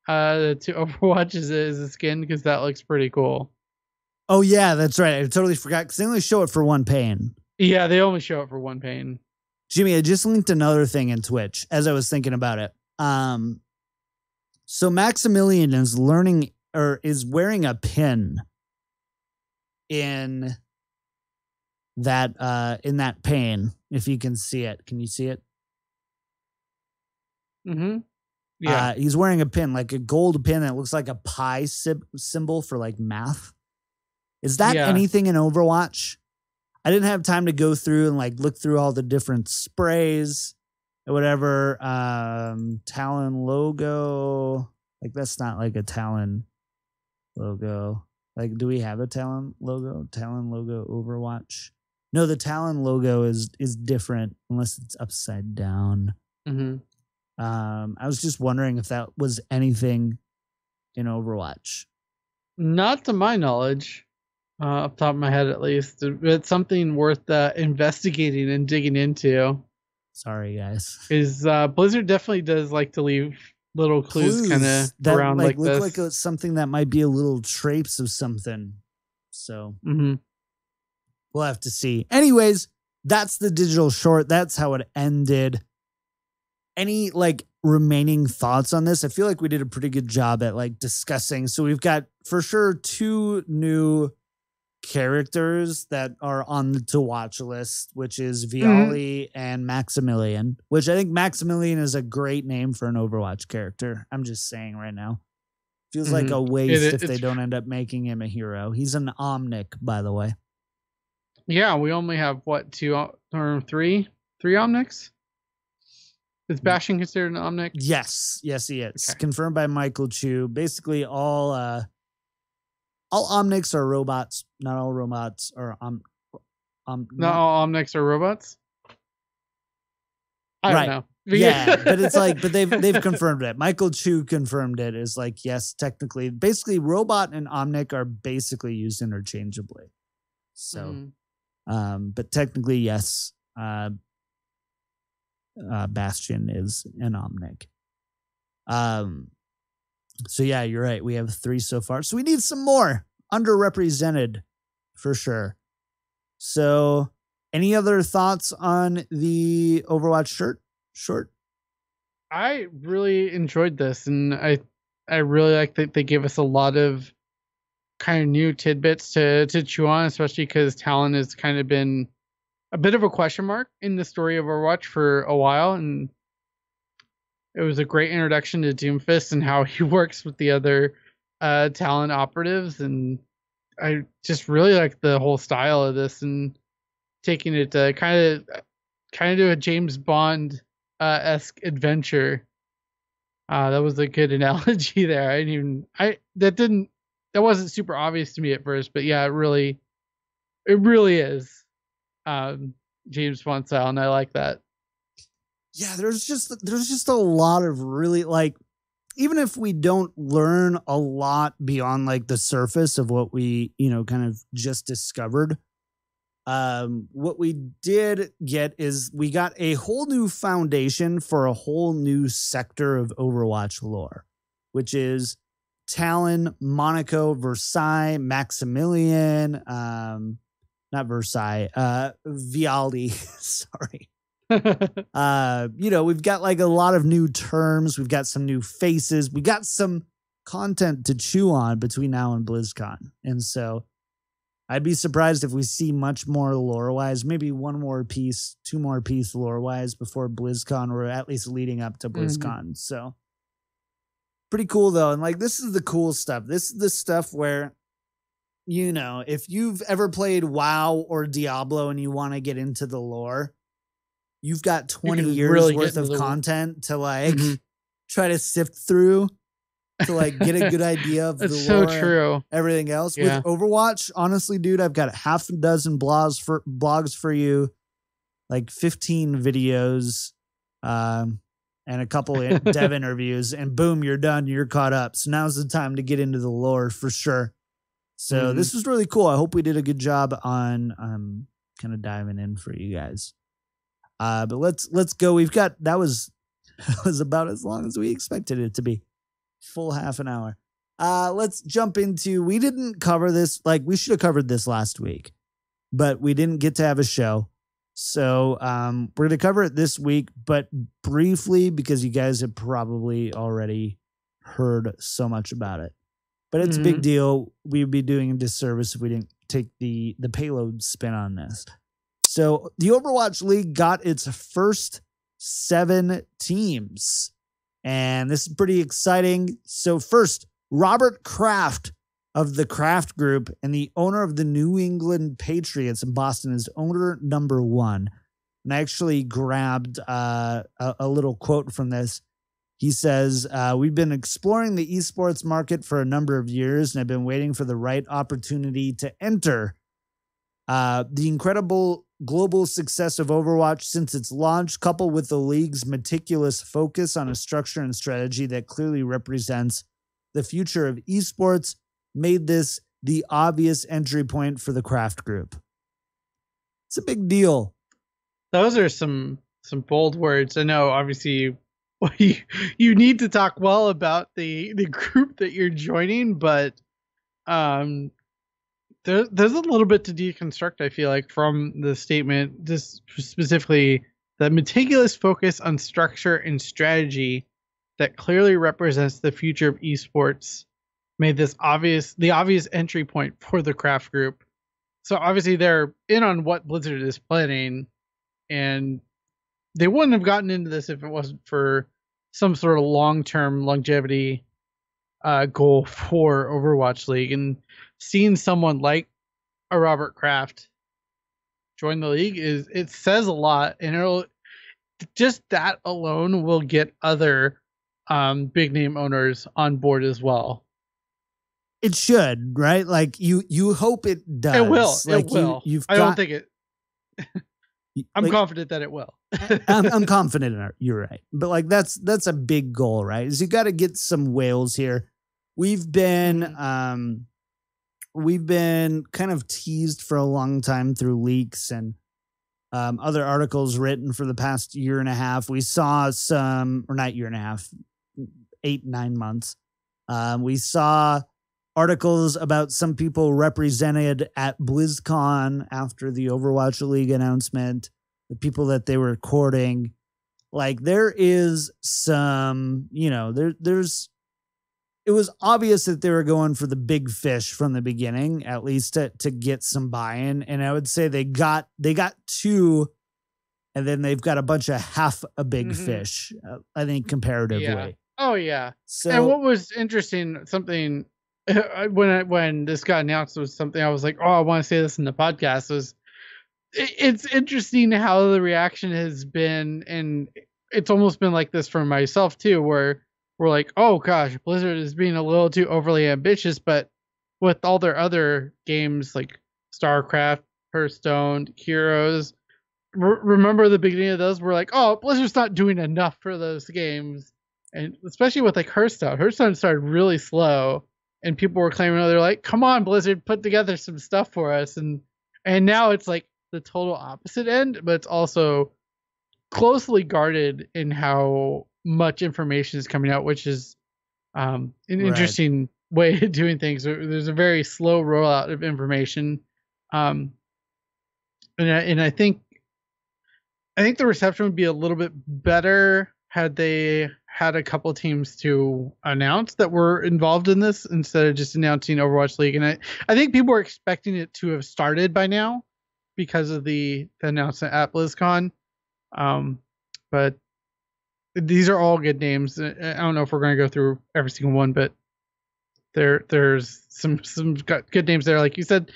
to Overwatch as a skin, because that looks pretty cool. Oh yeah, that's right. I totally forgot because they only show it for one pane. Yeah, they only show it for one pane. Jimmy, I just linked another thing in Twitch as I was thinking about it. So Maximilian is learning or is wearing a pin in that pane. If you can see it, can you see it? Mm-hmm. Yeah. He's wearing a pin, like a gold pin that looks like a pi symbol for like math. Is that anything in Overwatch? I didn't have time to go through and like look through all the different sprays or whatever. Talon logo. Like that's not like a Talon logo. Like, do we have a Talon logo? Talon logo Overwatch? No, the Talon logo is different unless it's upside down. Mm-hmm. I was just wondering if that was anything in Overwatch. Not to my knowledge, up top of my head at least. It's something worth investigating and digging into. Sorry, guys. Is Blizzard definitely does like to leave little clues kind of around like look this. Like something that might be a little trace of something. So we'll have to see. Anyways, that's the digital short. That's how it ended. Any like remaining thoughts on this? I feel like we did a pretty good job at like discussing. So we've got for sure 2 new characters that are on the to watch list, which is Viali and Maximilian, which I think Maximilian is a great name for an Overwatch character. I'm just saying right now. Feels like a waste if they don't end up making him a hero. He's an Omnic, by the way. Yeah, we only have what, 2 or 3 Omnics? Is Bastion considered an Omnic? Yes, he is. Okay. Confirmed by Michael Chu. Basically, all Omnics are robots. Not all robots are not all Omnics are robots. I don't know. Yeah, but it's like, but they've confirmed it. Michael Chu confirmed it. Is like, yes, technically, basically, robot and Omnic are basically used interchangeably. So, but technically, yes. Bastion is an Omnic. So yeah, you're right. We have 3 so far. So we need some more. Underrepresented for sure. So any other thoughts on the Overwatch short? I really enjoyed this, and I really like that they gave us a lot of kind of new tidbits to chew on, especially because Talon has kind of been a bit of a question mark in the story of Overwatch for a while, and it was a great introduction to Doomfist and how he works with the other Talon operatives, and I just really like the whole style of this and taking it to kind of do a James Bond esque adventure. That was a good analogy there. That wasn't super obvious to me at first, but yeah, it really is. James Bond style, and I like that. Yeah, there's just a lot of really, like, even if we don't learn a lot beyond like the surface of what we, kind of just discovered, what we did get is we got a whole new foundation for a whole new sector of Overwatch lore, which is Talon, Monaco, Versailles, Maximilian, not Versailles, Vialdi, sorry. We've got like a lot of new terms. We've got some new faces. We got some content to chew on between now and BlizzCon. And so I'd be surprised if we see much more lore-wise, maybe 1 more piece, 2 more piece lore-wise before BlizzCon, or at least leading up to BlizzCon. So pretty cool though. And like, this is the cool stuff. This is the stuff where, if you've ever played WoW or Diablo and you want to get into the lore, you've got 20 years really worth of content to like try to sift through to like get a good idea of the lore. So true. Everything else with Overwatch, honestly, dude, I've got half a dozen blogs for you, like 15 videos, and a couple dev interviews, and boom, you're done. You're caught up. So now's the time to get into the lore for sure. So this was really cool. I hope we did a good job on kind of diving in for you guys. But let's go. We've got that was about as long as we expected it to be. Full half an hour. Let's jump into, we didn't cover this, like we should have covered this last week, but we didn't get to have a show. So we're going to cover it this week, but briefly because you guys have probably already heard so much about it. But it's a big deal. We'd be doing a disservice if we didn't take the payload spin on this. So the Overwatch League got its first 7 teams, and this is pretty exciting. So first, Robert Kraft of the Kraft Group and the owner of the New England Patriots in Boston is owner number 1. And I actually grabbed a little quote from this. He says, we've been exploring the esports market for a number of years, and I've been waiting for the right opportunity to enter. The incredible global success of Overwatch since its launch, coupled with the league's meticulous focus on a structure and strategy that clearly represents the future of esports, made this the obvious entry point for the Kraft Group. It's a big deal. Those are some bold words. I know, obviously, you need to talk well about the group that you're joining, but there's a little bit to deconstruct, I feel like, from the statement, just specifically the meticulous focus on structure and strategy that clearly represents the future of esports made this the obvious entry point for the Kraft Group. So obviously they're in on what Blizzard is planning, and they wouldn't have gotten into this if it wasn't for some sort of long-term longevity goal for Overwatch League. And seeing someone like a Robert Kraft join the league it says a lot, and just that alone will get other big name owners on board as well. It should, right? Like you hope it does. It will. Like it will. I don't think it. I'm confident that it will. I'm confident in it. You're right. But like that's a big goal, right? Is you got to get some whales here. We've been kind of teased for a long time through leaks and other articles written for the past year and a half. We saw some, or not year and a half, 8-9 months. We saw articles about some people represented at BlizzCon after the Overwatch League announcement, the people that they were courting. Like there is some, there's it was obvious that they were going for the big fish from the beginning, at least to get some buy-in. And I would say they got 2, and then they've got a bunch of half a big fish, I think, comparatively. Yeah. Oh yeah. So, and what was interesting, something when this got announced was something I was like, oh, I want to say this in the podcast, was it's interesting how the reaction has been, and it's almost been like this for myself too, where we're like, oh gosh, Blizzard is being a little too overly ambitious, but with all their other games like StarCraft, Hearthstone, Heroes, remember the beginning of those? We're like, oh, Blizzard's not doing enough for those games. And especially with like Hearthstone started really slow, and people were claiming, oh, they're like, come on, Blizzard, put together some stuff for us. And now it's like the total opposite end, but it's also closely guarded in how much information is coming out, which is an interesting way of doing things. There's a very slow rollout of information. And I think the reception would be a little bit better had they had a couple teams to announce that were involved in this instead of just announcing Overwatch League. And I think people were expecting it to have started by now because of the announcement at BlizzCon. But these are all good names. I don't know if we're going to go through every single one, but there's some good names there. Like you said,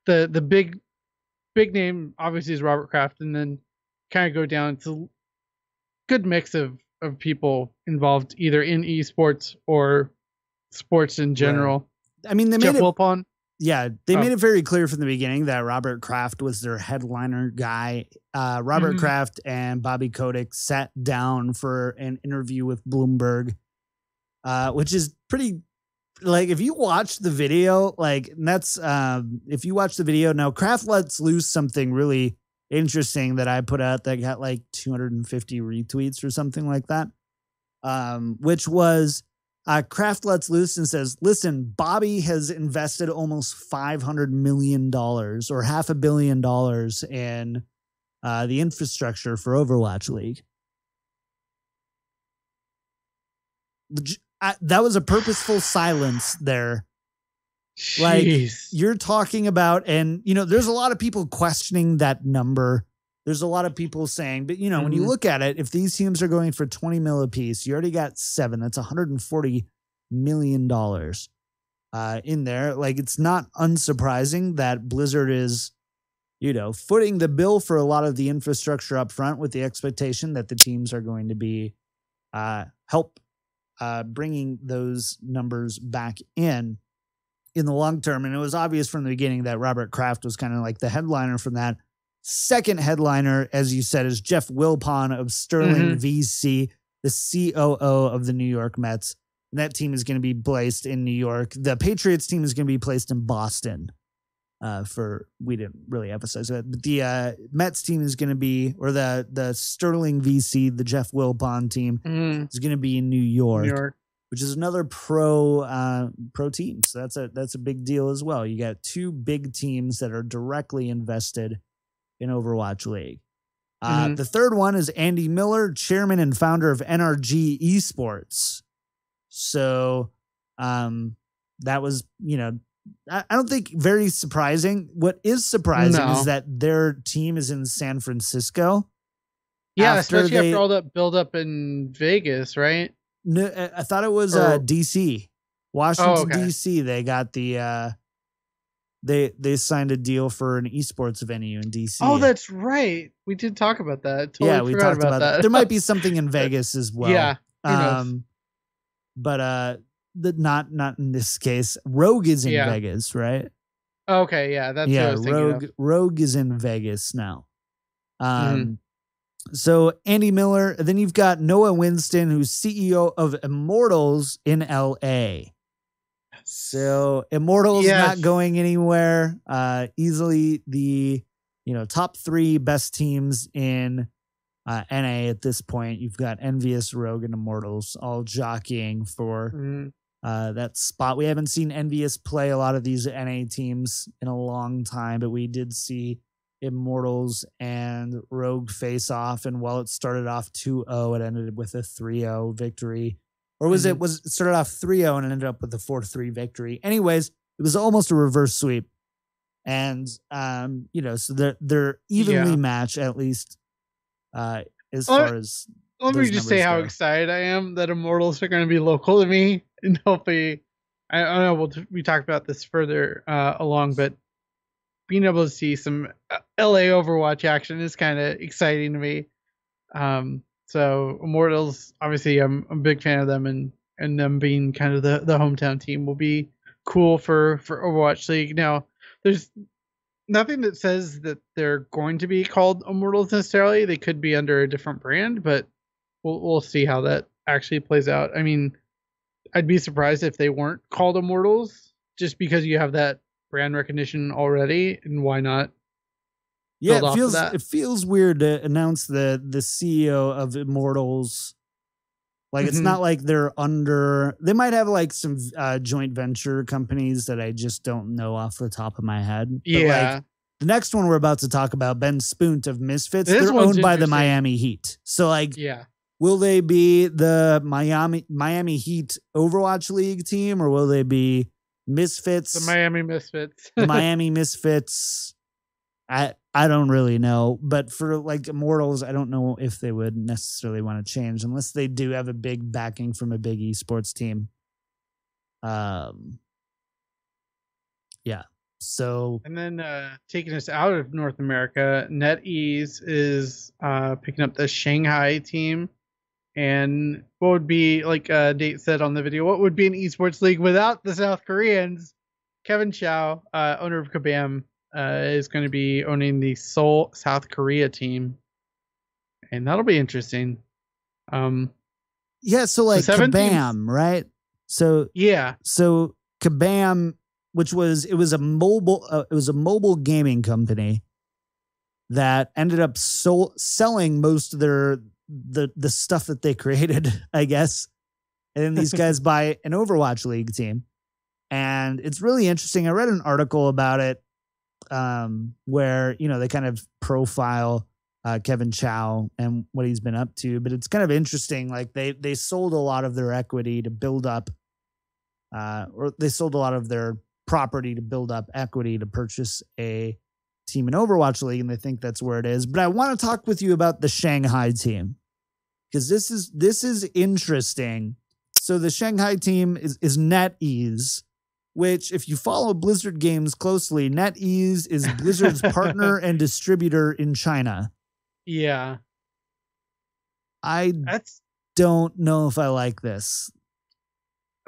the big name obviously is Robert Kraft, and then kind of go down to good mix of people involved either in esports or sports in general. Right. I mean, they Jeff made it, Wilpon. Yeah, they made it very clear from the beginning that Robert Kraft was their headliner guy. Robert Kraft and Bobby Kotick sat down for an interview with Bloomberg, which is pretty, like, if you watch the video, like, that's, if you watch the video, now Kraft lets loose something really interesting that I put out that got like 250 retweets or something like that, which was, Kraft lets loose and says, listen, Bobby has invested almost $500 million or $500 million in the infrastructure for Overwatch League. That was a purposeful silence there. Like, Jeez. you're talking about, and, there's a lot of people questioning that number. There's a lot of people saying, but, when you look at it, if these teams are going for 20 mil apiece, you already got 7. That's $140 million in there. Like, it's not unsurprising that Blizzard is, footing the bill for a lot of the infrastructure up front with the expectation that the teams are going to be help bringing those numbers back in the long term. And it was obvious from the beginning that Robert Kraft was kind of like the headliner from that. Second headliner, as you said, is Jeff Wilpon of Sterling VC, the COO of the New York Mets. And that team is going to be placed in New York. The Patriots team is going to be placed in Boston. We didn't really emphasize that, but the Mets team is going to be, or the Sterling VC, the Jeff Wilpon team is going to be in New York, which is another pro team. So that's a big deal as well. You got 2 big teams that are directly invested in Overwatch League. The third one is Andy Miller, chairman and founder of NRG Esports. So that was, I don't think very surprising. What is surprising is that their team is in San Francisco. Yeah, especially after all that build up in Vegas, right? No, I thought it was DC, Washington DC. They got the they signed a deal for an esports venue in DC. Oh, that's right. We did talk about that. We talked about that. There might be something in Vegas as well. Yeah, but not in this case. Rogue is in Vegas, right? Okay, yeah, that's what I was thinking of. Rogue is in Vegas now. So Andy Miller, then you've got Noah Winston, who's CEO of Immortals in LA. So Immortals not going anywhere. Easily the top 3 best teams in NA at this point. You've got Envious, Rogue, and Immortals all jockeying for that spot. We haven't seen Envious play a lot of these NA teams in a long time, but we did see Immortals and Rogue face off, and while it started off 2-0, it ended with a 3-0 victory. Or was it started off 3-0 and ended up with a 4-3 victory? Anyways, it was almost a reverse sweep. And so they're evenly matched, at least as far as. Let me just say how excited I am that Immortals are going to be local to me, and hopefully, I don't know, we talk about this further along, but being able to see some LA Overwatch action is kind of exciting to me. So Immortals, obviously, I'm a big fan of them, and them being kind of the hometown team will be cool for Overwatch League. Now, there's nothing that says that they're going to be called Immortals necessarily. They could be under a different brand, but we'll see how that actually plays out. I mean, I'd be surprised if they weren't called Immortals, just because you have that brand recognition already, and why not? Yeah, it feels weird to announce the CEO of Immortals. Like, it's not like they're under. They might have like some joint venture companies that I just don't know off the top of my head. But like, the next one we're about to talk about, Ben Spunt of Misfits, they're owned by the Miami Heat. So like, will they be the Miami Heat Overwatch League team, or will they be Misfits? The Miami Misfits. The Miami Misfits. I don't really know, but for like Immortals, I don't know if they would necessarily want to change unless they do have a big backing from a big esports team. Yeah. So, and then taking us out of North America, NetEase is picking up the Shanghai team. And what would be, like Nate said on the video, what would be an esports league without the South Koreans? Kevin Chow, owner of Kabam, is going to be owning the Seoul, South Korea team, and that'll be interesting. Yeah, so like Kabam, right? So so Kabam, which was a mobile gaming company that ended up selling most of the stuff that they created, I guess, and then these guys buy an Overwatch League team, and it's really interesting. I read an article about it. Where, they kind of profile Kevin Chow and what he's been up to. But it's kind of interesting. Like they sold a lot of their equity to build up, or they sold a lot of their property to build up equity to purchase a team in Overwatch League, and they think that's where it is. But I want to talk with you about the Shanghai team, because this is interesting. So the Shanghai team is NetEase, which, if you follow Blizzard games closely, NetEase is Blizzard's partner and distributor in China. Yeah. Don't know if I like this.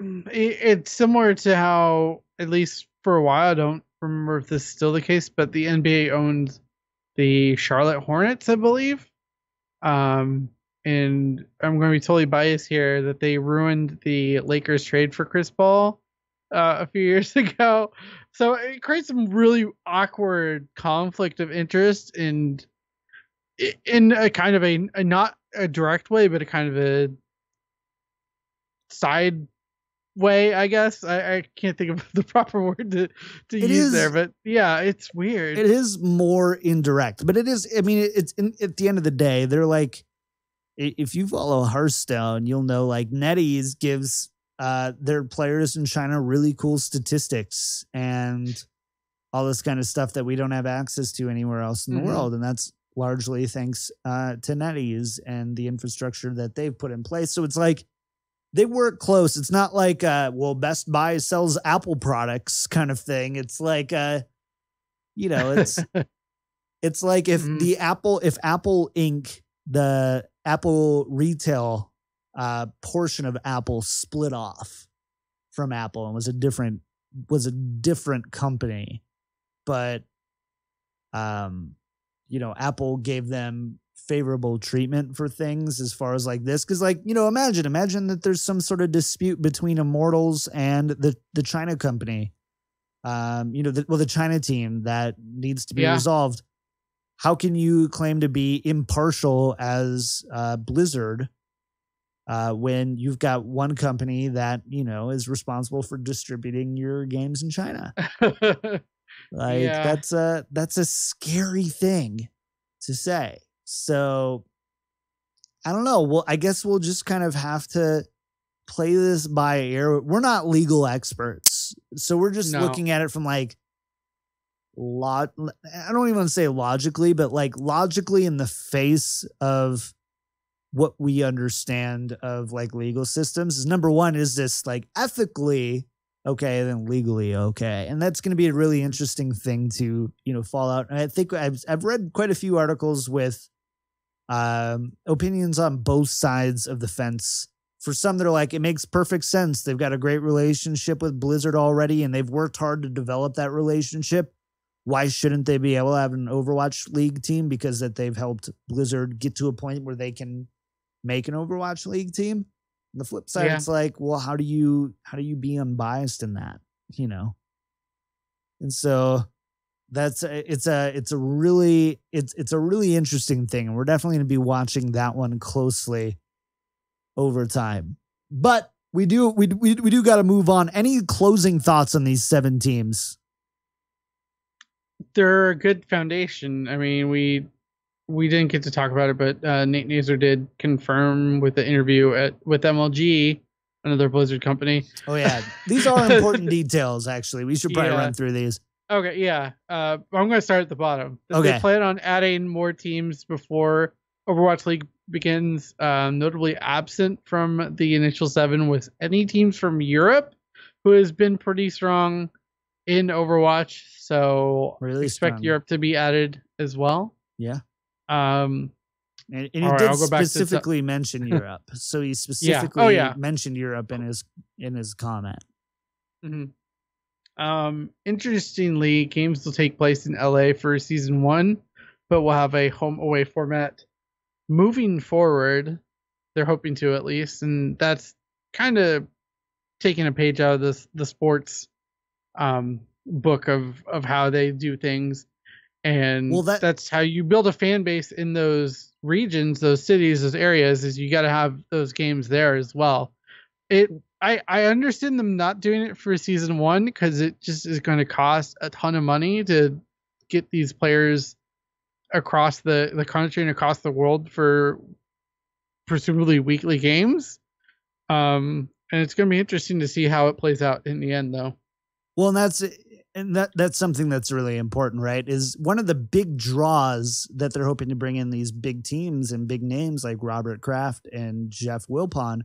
It's similar to how, at least for a while, I don't remember if this is still the case, but the NBA owns the Charlotte Hornets, I believe. And I'm going to be totally biased here that they ruined the Lakers trade for Chris Paul a few years ago. So it creates some really awkward conflict of interest in a kind of a not a direct way, but a kind of a side way, I guess. I can't think of the proper word to use there, but yeah, it's weird. It is more indirect, but it is, I mean, at the end of the day, they're like, if you follow Hearthstone, you'll know like NetEase gives their players in China really cool statistics and all this kind of stuff that we don't have access to anywhere else in the world. And that's largely thanks to NetEase and the infrastructure that they've put in place. So it's like, they work close. It's not like, well, Best Buy sells Apple products kind of thing. It's like, it's like if if Apple Inc., the Apple retail portion of Apple split off from Apple and was a different company, but, Apple gave them favorable treatment for things as far as like this, because like, imagine that there's some sort of dispute between Immortals and the China company, the China team that needs to be resolved. How can you claim to be impartial as Blizzard when you've got one company that is responsible for distributing your games in China? That's a scary thing to say. So I don't know. Well, I guess we'll just kind of have to play this by ear. We're not legal experts, so we're just looking at it from like I don't even want to say logically, but like logically in the face of what we understand of like legal systems. Is number one, is this like ethically okay, then legally okay? And that's going to be a really interesting thing to fall out. And I think I've read quite a few articles with opinions on both sides of the fence. For some that are like, it makes perfect sense. They've got a great relationship with Blizzard already, and they've worked hard to develop that relationship. Why shouldn't they be able to have an Overwatch League team? Because that they've helped Blizzard get to a point where they can make an Overwatch League team. On the flip side, it's like, well, how do you be unbiased in that? And so it's a really interesting thing, and we're definitely going to be watching that one closely over time. But we do got to move on. Any closing thoughts on these 7 teams? They're a good foundation. I mean, we didn't get to talk about it, but Nate Nazer did confirm with the interview with MLG, another Blizzard company. Oh yeah, these are important details. Actually, we should probably run through these. Okay, yeah. I'm going to start at the bottom. Okay. They plan on adding more teams before Overwatch League begins. Notably absent from the initial 7 was any teams from Europe, who has been pretty strong in Overwatch. So really expect strong. Europe to be added as well. Yeah. And he did specifically mention Europe. So he specifically mentioned Europe in his comment. Mm-hmm. Interestingly, games will take place in LA for season 1, but we'll have a home away format moving forward. They're hoping to, at least, and that's kind of taking a page out of the sports book of how they do things. And that's how you build a fan base in those regions, those cities, those areas, is you got to have those games there as well. I understand them not doing it for season 1 because it just is going to cost a ton of money to get these players across the country and across the world for presumably weekly games. And it's going to be interesting to see how it plays out in the end, though. Well, and that's something that's really important, right? Is one of the big draws that they're hoping to bring in these big teams and big names like Robert Kraft and Jeff Wilpon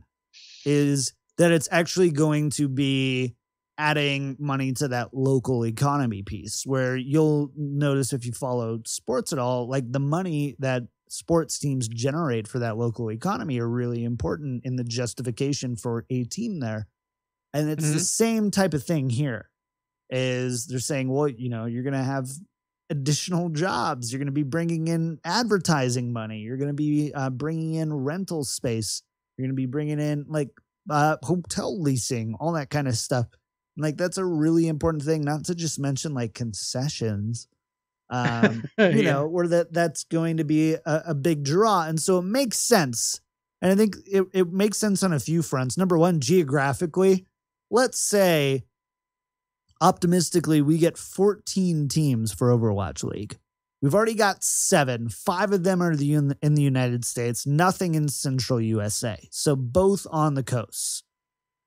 is that it's actually going to be adding money to that local economy piece, where you'll notice if you follow sports at all, like the money that sports teams generate for that local economy are really important in the justification for a team there. And it's the same type of thing here. Is they're saying, well, you're going to have additional jobs. You're going to be bringing in advertising money. You're going to be bringing in rental space. You're going to be bringing in hotel leasing, all that kind of stuff. And, like, that's a really important thing, not to just mention like concessions, where that's going to be a big draw. And so it makes sense. And I think it makes sense on a few fronts. Number one, geographically, let's say, optimistically, we get 14 teams for Overwatch League. We've already got 7. 5 of them are in the United States, nothing in central USA. So both on the coasts.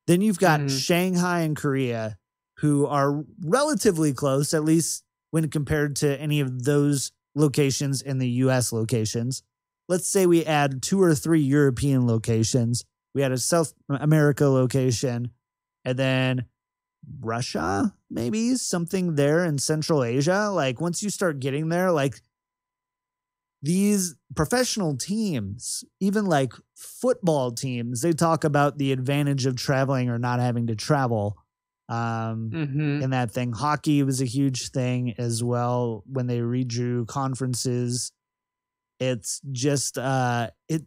Then you've got Shanghai and Korea, who are relatively close, at least when compared to any of those locations in the US locations. Let's say we add 2 or 3 European locations. We had a South America location, and then Russia, maybe something there in Central Asia. Like, once you start getting there, like, these professional teams, even like football teams, they talk about the advantage of traveling or not having to travel in that thing. Hockey was a huge thing as well when they redrew conferences. It's just it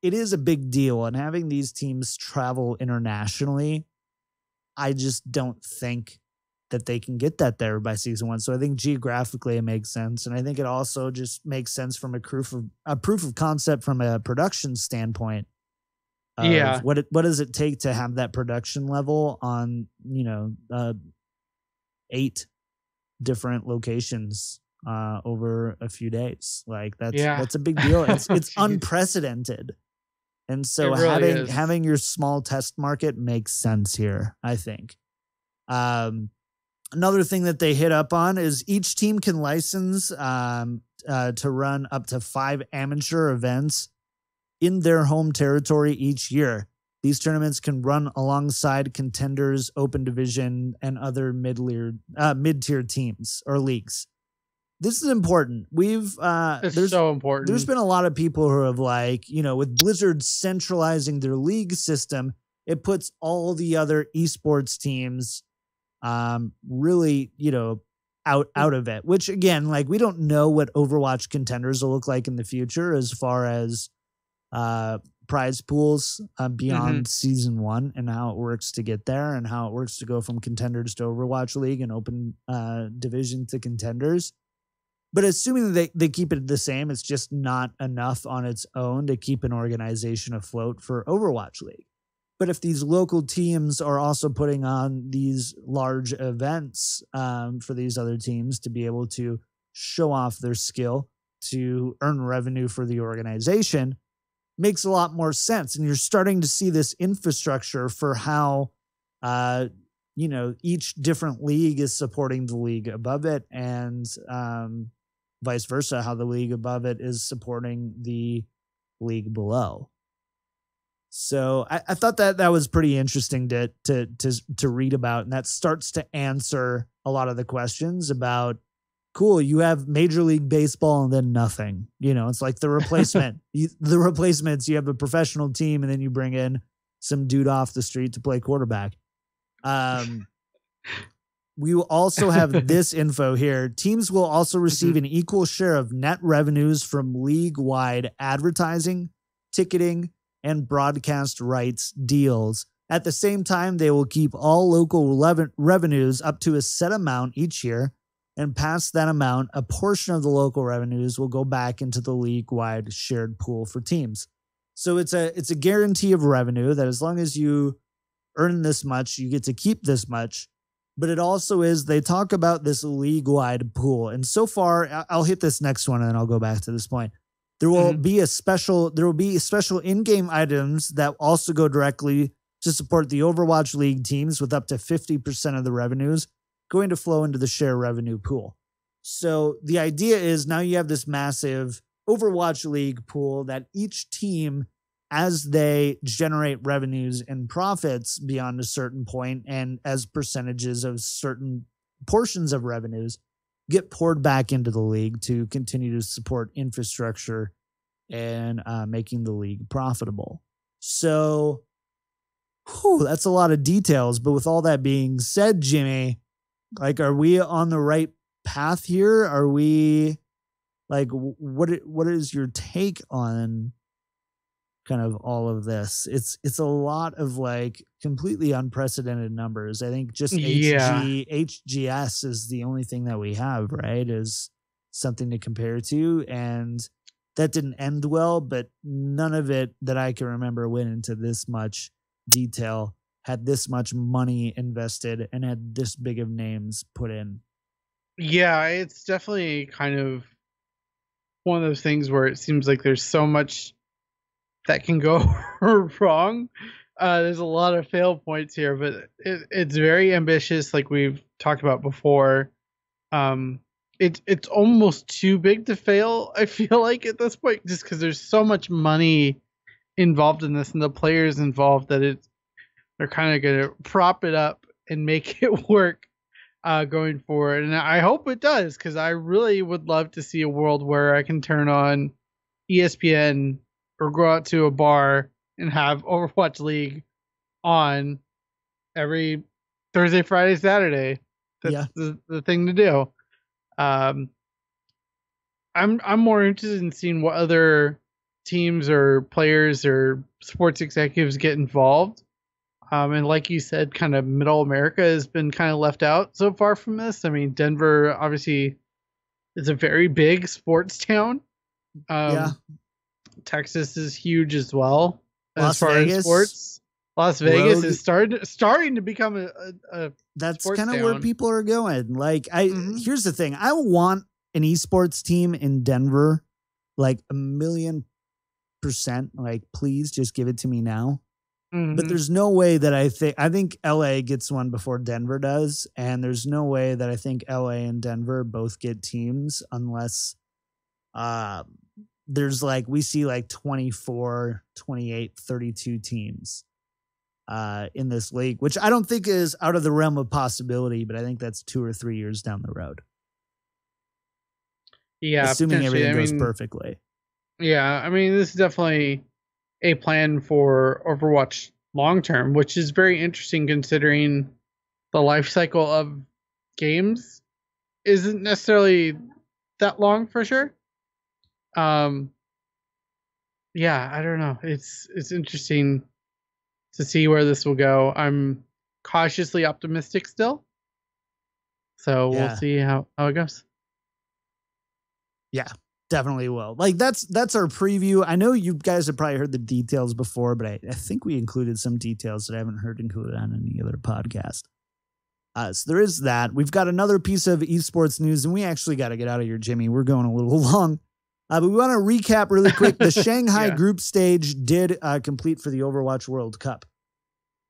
is a big deal, and having these teams travel internationally, I just don't think that they can get that there by season 1. So I think geographically it makes sense. And I think it also just makes sense from a proof of concept from a production standpoint. What does it take to have that production level on, 8 different locations over a few days? Like, that's a big deal. It's unprecedented. And so really having your small test market makes sense here, I think. Another thing that they hit up on is each team can license to run up to 5 amateur events in their home territory each year. These tournaments can run alongside contenders, open division, and other mid-tier teams or leagues. This is important. It's so important. There's been a lot of people who have, like, with Blizzard centralizing their league system, it puts all the other esports teams really, out of it, which, again, like, we don't know what Overwatch contenders will look like in the future as far as prize pools beyond season 1 and how it works to get there and how it works to go from contenders to Overwatch League and open division to contenders. But assuming that they keep it the same, it's just not enough on its own to keep an organization afloat for Overwatch League. But if these local teams are also putting on these large events for these other teams to be able to show off their skill, to earn revenue for the organization, makes a lot more sense. And you're starting to see this infrastructure for how, each different league is supporting the league above it, and vice versa, how the league above it is supporting the league below. So I thought that was pretty interesting to read about, and that starts to answer a lot of the questions about, cool, you have Major League Baseball and then nothing. It's like the replacement. The replacements, you have a professional team and then you bring in some dude off the street to play quarterback. We will also have this info here. Teams will also receive an equal share of net revenues from league-wide advertising, ticketing, and broadcast rights deals. At the same time, they will keep all local revenues up to a set amount each year, and past that amount, a portion of the local revenues will go back into the league-wide shared pool for teams. So it's a guarantee of revenue that as long as you earn this much, you get to keep this much. but it also is, they talk about this league-wide pool. And so far, I'll hit this next one and then I'll go back to this point. There will be special in-game items that also go directly to support the Overwatch League teams, with up to 50% of the revenues going to flow into the share revenue pool. So the idea is now you have this massive Overwatch League pool that each team, as they generate revenues and profits beyond a certain point, and as percentages of certain portions of revenues get poured back into the league to continue to support infrastructure and making the league profitable. So that's a lot of details. But with all that being said, Jimmy, like, are we on the right path here? Are we, like, what is your take on kind of all of this? It's a lot of, like, completely unprecedented numbers. I think just HGS is the only thing that we have, right? Is something to compare to. And that didn't end well, but none of it that I can remember went into this much detail, had this much money invested, and had this big of names put in. Yeah, it's definitely kind of one of those things where it seems like there's so much that can go wrong. There's a lot of fail points here, but it's very ambitious, like we've talked about before. It's almost too big to fail, I feel like, at this point, just because there's so much money involved in this and the players involved that they're kind of going to prop it up and make it work going forward. And I hope it does, because I really would love to see a world where I can turn on ESPN or go out to a bar and have Overwatch League on every Thursday, Friday, Saturday. That's the thing to do. I'm more interested in seeing what other teams or players or sports executives get involved. And like you said, kind of Middle America has been kind of left out so far from this. I mean, Denver obviously is a very big sports town. Texas is huge as well. Las Vegas, as sports. Las Vegas is starting to become a that's kind of where people are going. Like, here's the thing. I want an esports team in Denver, like 1,000,000%. Like, please just give it to me now. But there's no way that I think LA gets one before Denver does. And there's no way that I think LA and Denver both get teams unless there's, like, we see like 24, 28, 32 teams in this league, which I don't think is out of the realm of possibility, but I think that's 2 or 3 years down the road. Yeah. Assuming everything goes perfectly. Yeah. I mean, this is definitely a plan for Overwatch long term, which is very interesting considering the life cycle of games isn't necessarily that long for sure. Yeah, I don't know. It's interesting to see where this will go. I'm cautiously optimistic still. So we'll see how it goes. Yeah, definitely will. Like, that's our preview. I know you guys have probably heard the details before, but I think we included some details that I haven't heard included on any other podcast. So there is that. We've got another piece of esports news, and we actually got to get out of here, Jimmy. We're going a little long. But we want to recap really quick. The Shanghai group stage did complete for the Overwatch World Cup.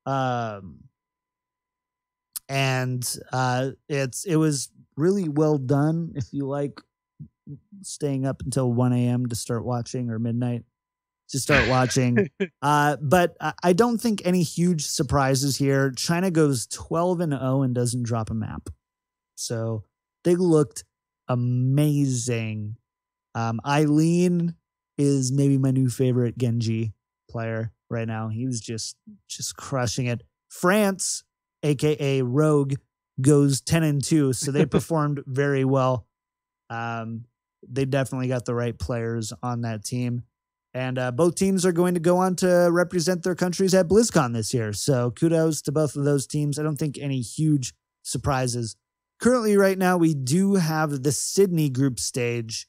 And it was really well done if you like staying up until 1 a.m. to start watching, or midnight to start watching. But I don't think any huge surprises here. China goes 12-0 and doesn't drop a map. So they looked amazing. Eileen is maybe my new favorite Genji player right now. He was just crushing it. France, aka Rogue, goes 10-2, so they performed very well. They definitely got the right players on that team. And both teams are going to go on to represent their countries at BlizzCon this year. So kudos to both of those teams. I don't think any huge surprises. Currently, right now, we do have the Sydney group stage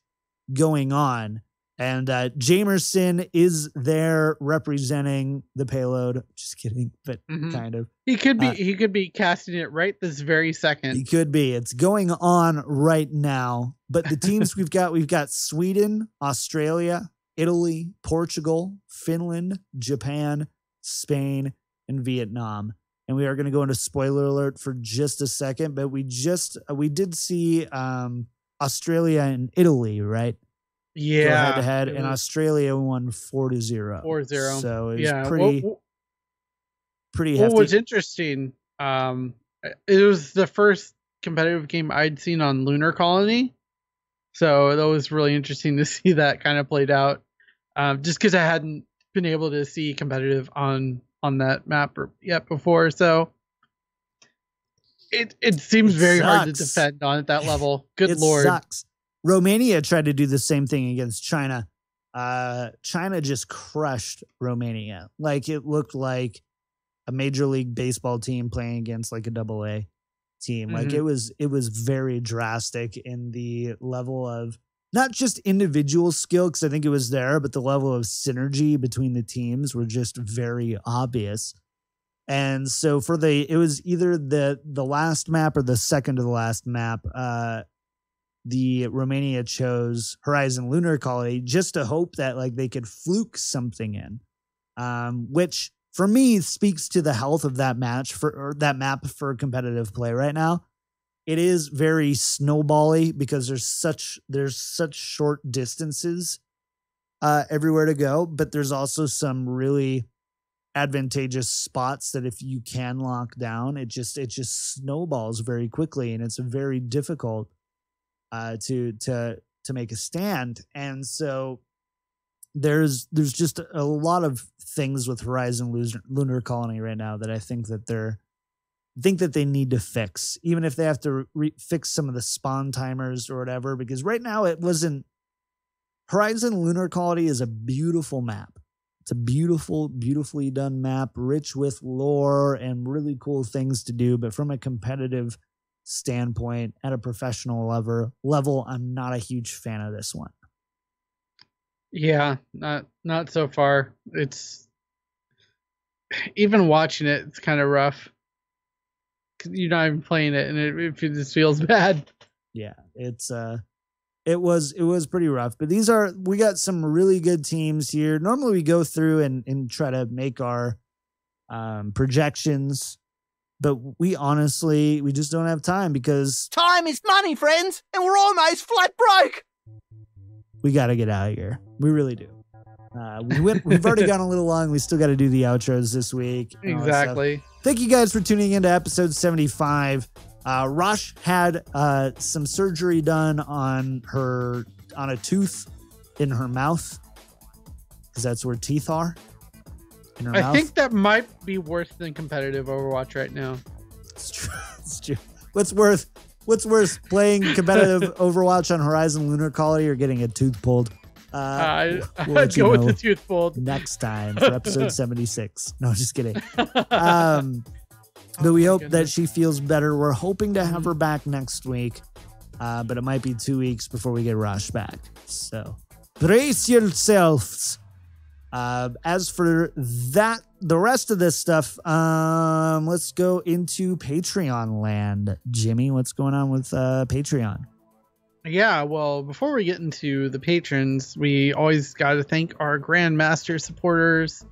going on. And Jamerson is there representing the Payload. Just kidding, but kind of. He could be casting it right this very second. He could be. It's going on right now. But the teams we've got Sweden, Australia, Italy, Portugal, Finland, Japan, Spain, and Vietnam. And we are going to go into spoiler alert for just a second, but we did see Australia and Italy, right? Yeah, head to head, and Australia won 4-0. 4-0. So it was pretty hefty. What was interesting, it was the first competitive game I'd seen on Lunar Colony, so that was really interesting to see that kind of played out. Just because I hadn't been able to see competitive on that map yet before, so it seems very hard to defend on at that level. Good Lord. Sucks. Romania tried to do the same thing against China. China just crushed Romania. Like, it looked like a Major League Baseball team playing against like a AA team. Like, it was very drastic in the level of not just individual skill, because I think it was there, but the level of synergy between the teams were just very obvious. And so it was either the last map or the second to the last map. The Romania chose Horizon Lunar Colony just to hope that like they could fluke something in, which for me speaks to the health of that map for competitive play right now. It is very snowbally because there's such short distances everywhere to go, but there's also some really advantageous spots that if you can lock down, it just snowballs very quickly, and it's very difficult to make a stand. And so there's just a lot of things with Horizon Lunar Colony right now that I think that they need to fix, even if they have to fix some of the spawn timers or whatever, because right now Horizon Lunar Colony is a beautiful map. It's a beautifully done map, rich with lore and really cool things to do. But from a competitive standpoint, at a professional level, I'm not a huge fan of this one. Yeah, not so far. It's even watching it, it's kind of rough. You're not even playing it, and it just feels bad. Yeah, it was pretty rough. But we got some really good teams here. Normally we go through and try to make our projections, but we just don't have time because time is money, friends, and we're almost flat broke. We got to get out of here. We really do. We've already gone a little long. We still got to do the outros this week. Exactly. Thank you guys for tuning into episode 75. Rosh had some surgery done on a tooth in her mouth, because that's where teeth are. In her mouth. I think that might be worse than competitive Overwatch right now. It's true. It's true. What's worse, playing competitive Overwatch on Horizon Lunar Colony or getting a tooth pulled? I'd go with the tooth pulled next time for episode 76. No, just kidding. But we hope that she feels better. We're hoping to have her back next week, but it might be 2 weeks before we get Rosh back. So brace yourselves. As for that, the rest of this stuff, let's go into Patreon land. Jimmy, what's going on with Patreon? Yeah, well, before we get into the patrons, we always got to thank our Grandmaster supporters,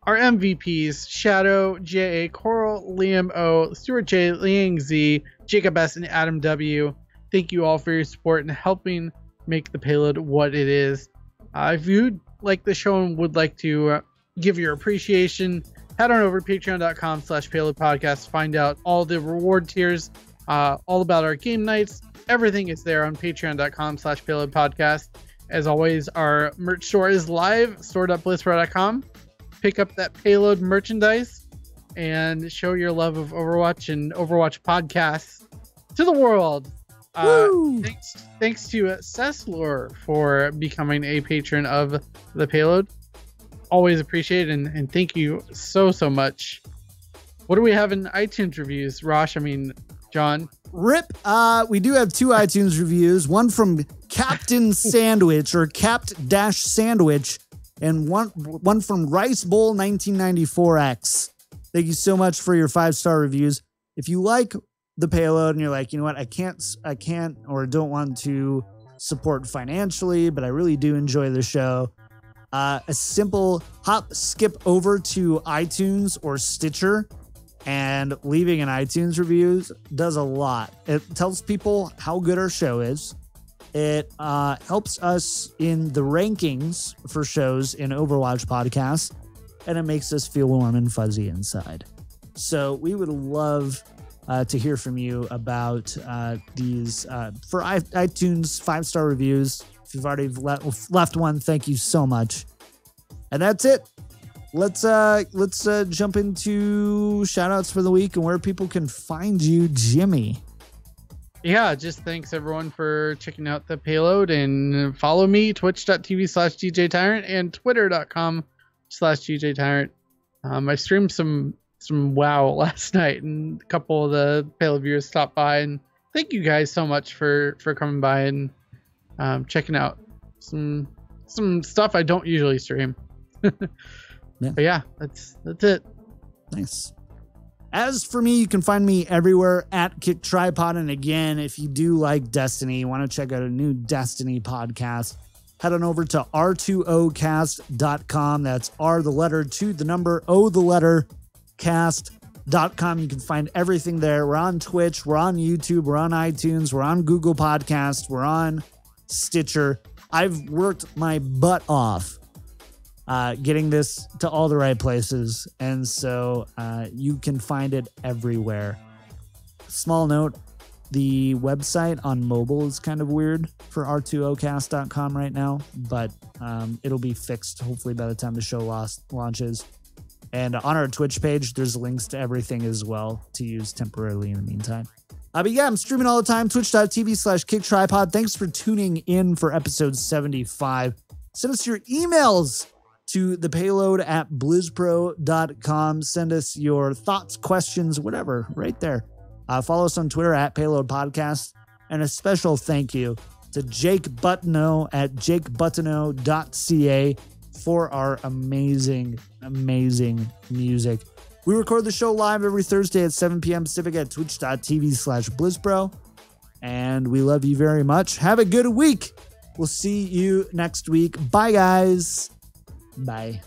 our MVPs, Shadow, J.A., Coral, Liam O., Stuart J., Liang Z., Jacob S., and Adam W. Thank you all for your support and helping make the Payload what it is. If you like the show and would like to give your appreciation, head on over to patreon.com/Payload Podcast. Find out all the reward tiers, all about our game nights. Everything is there on patreon.com/Payload Podcast. As always, our merch store is live, store.blizzpro.com. Pick up that Payload merchandise and show your love of Overwatch and Overwatch podcasts to the world. Thanks to Ceslor for becoming a patron of the Payload. Always appreciate it, and thank you so much. What do we have in iTunes reviews, Rosh? John? Rip. We do have 2 iTunes reviews, one from Captain Sandwich or Capt-Sandwich, and one from Rice Bowl 1994X. Thank you so much for your 5-star reviews. If you like the Payload and you're like, you know what, I can't or don't want to support financially, but I really do enjoy the show, a simple skip over to iTunes or Stitcher and leaving an iTunes review does a lot. It tells people how good our show is. It helps us in the rankings for shows in Overwatch podcasts, and it makes us feel warm and fuzzy inside. So we would love to hear from you about these for iTunes 5-star reviews. If you've already left one, thank you so much. And that's it. Let's jump into shoutouts for the week and where people can find you, Jimmy. Yeah, just thanks everyone for checking out the Payload, and follow me, twitch.tv/DJTyrant and twitter.com/DJTyrant. I streamed some WoW last night, and a couple of the Payload viewers stopped by, and thank you guys so much for coming by and checking out some stuff I don't usually stream. Yeah. But yeah, that's it. Nice. As for me, you can find me everywhere at KickedTripod. And again, if you do like Destiny, want to check out a new Destiny podcast, head on over to r2ocast.com. That's R the letter 2 the number O the letter cast.com. You can find everything there. We're on Twitch, we're on YouTube, we're on iTunes, we're on Google Podcasts, we're on Stitcher. I've worked my butt off getting this to all the right places, and so you can find it everywhere. Small note, the website on mobile is kind of weird for r2ocast.com right now, but it'll be fixed hopefully by the time the show launches. And on our Twitch page, there's links to everything as well to use temporarily in the meantime. But yeah, I'm streaming all the time, twitch.tv/KickedTripod. Thanks for tuning in for episode 75. Send us your emails to thepayload@blizzpro.com. Send us your thoughts, questions, whatever, right there. Follow us on Twitter at Payload Podcast. And a special thank you to Jake Buttineau at jakebuttineau.ca for our amazing, amazing music. We record the show live every Thursday at 7 p.m. Pacific at twitch.tv/BlizzPro. And we love you very much. Have a good week. We'll see you next week. Bye, guys. Bye.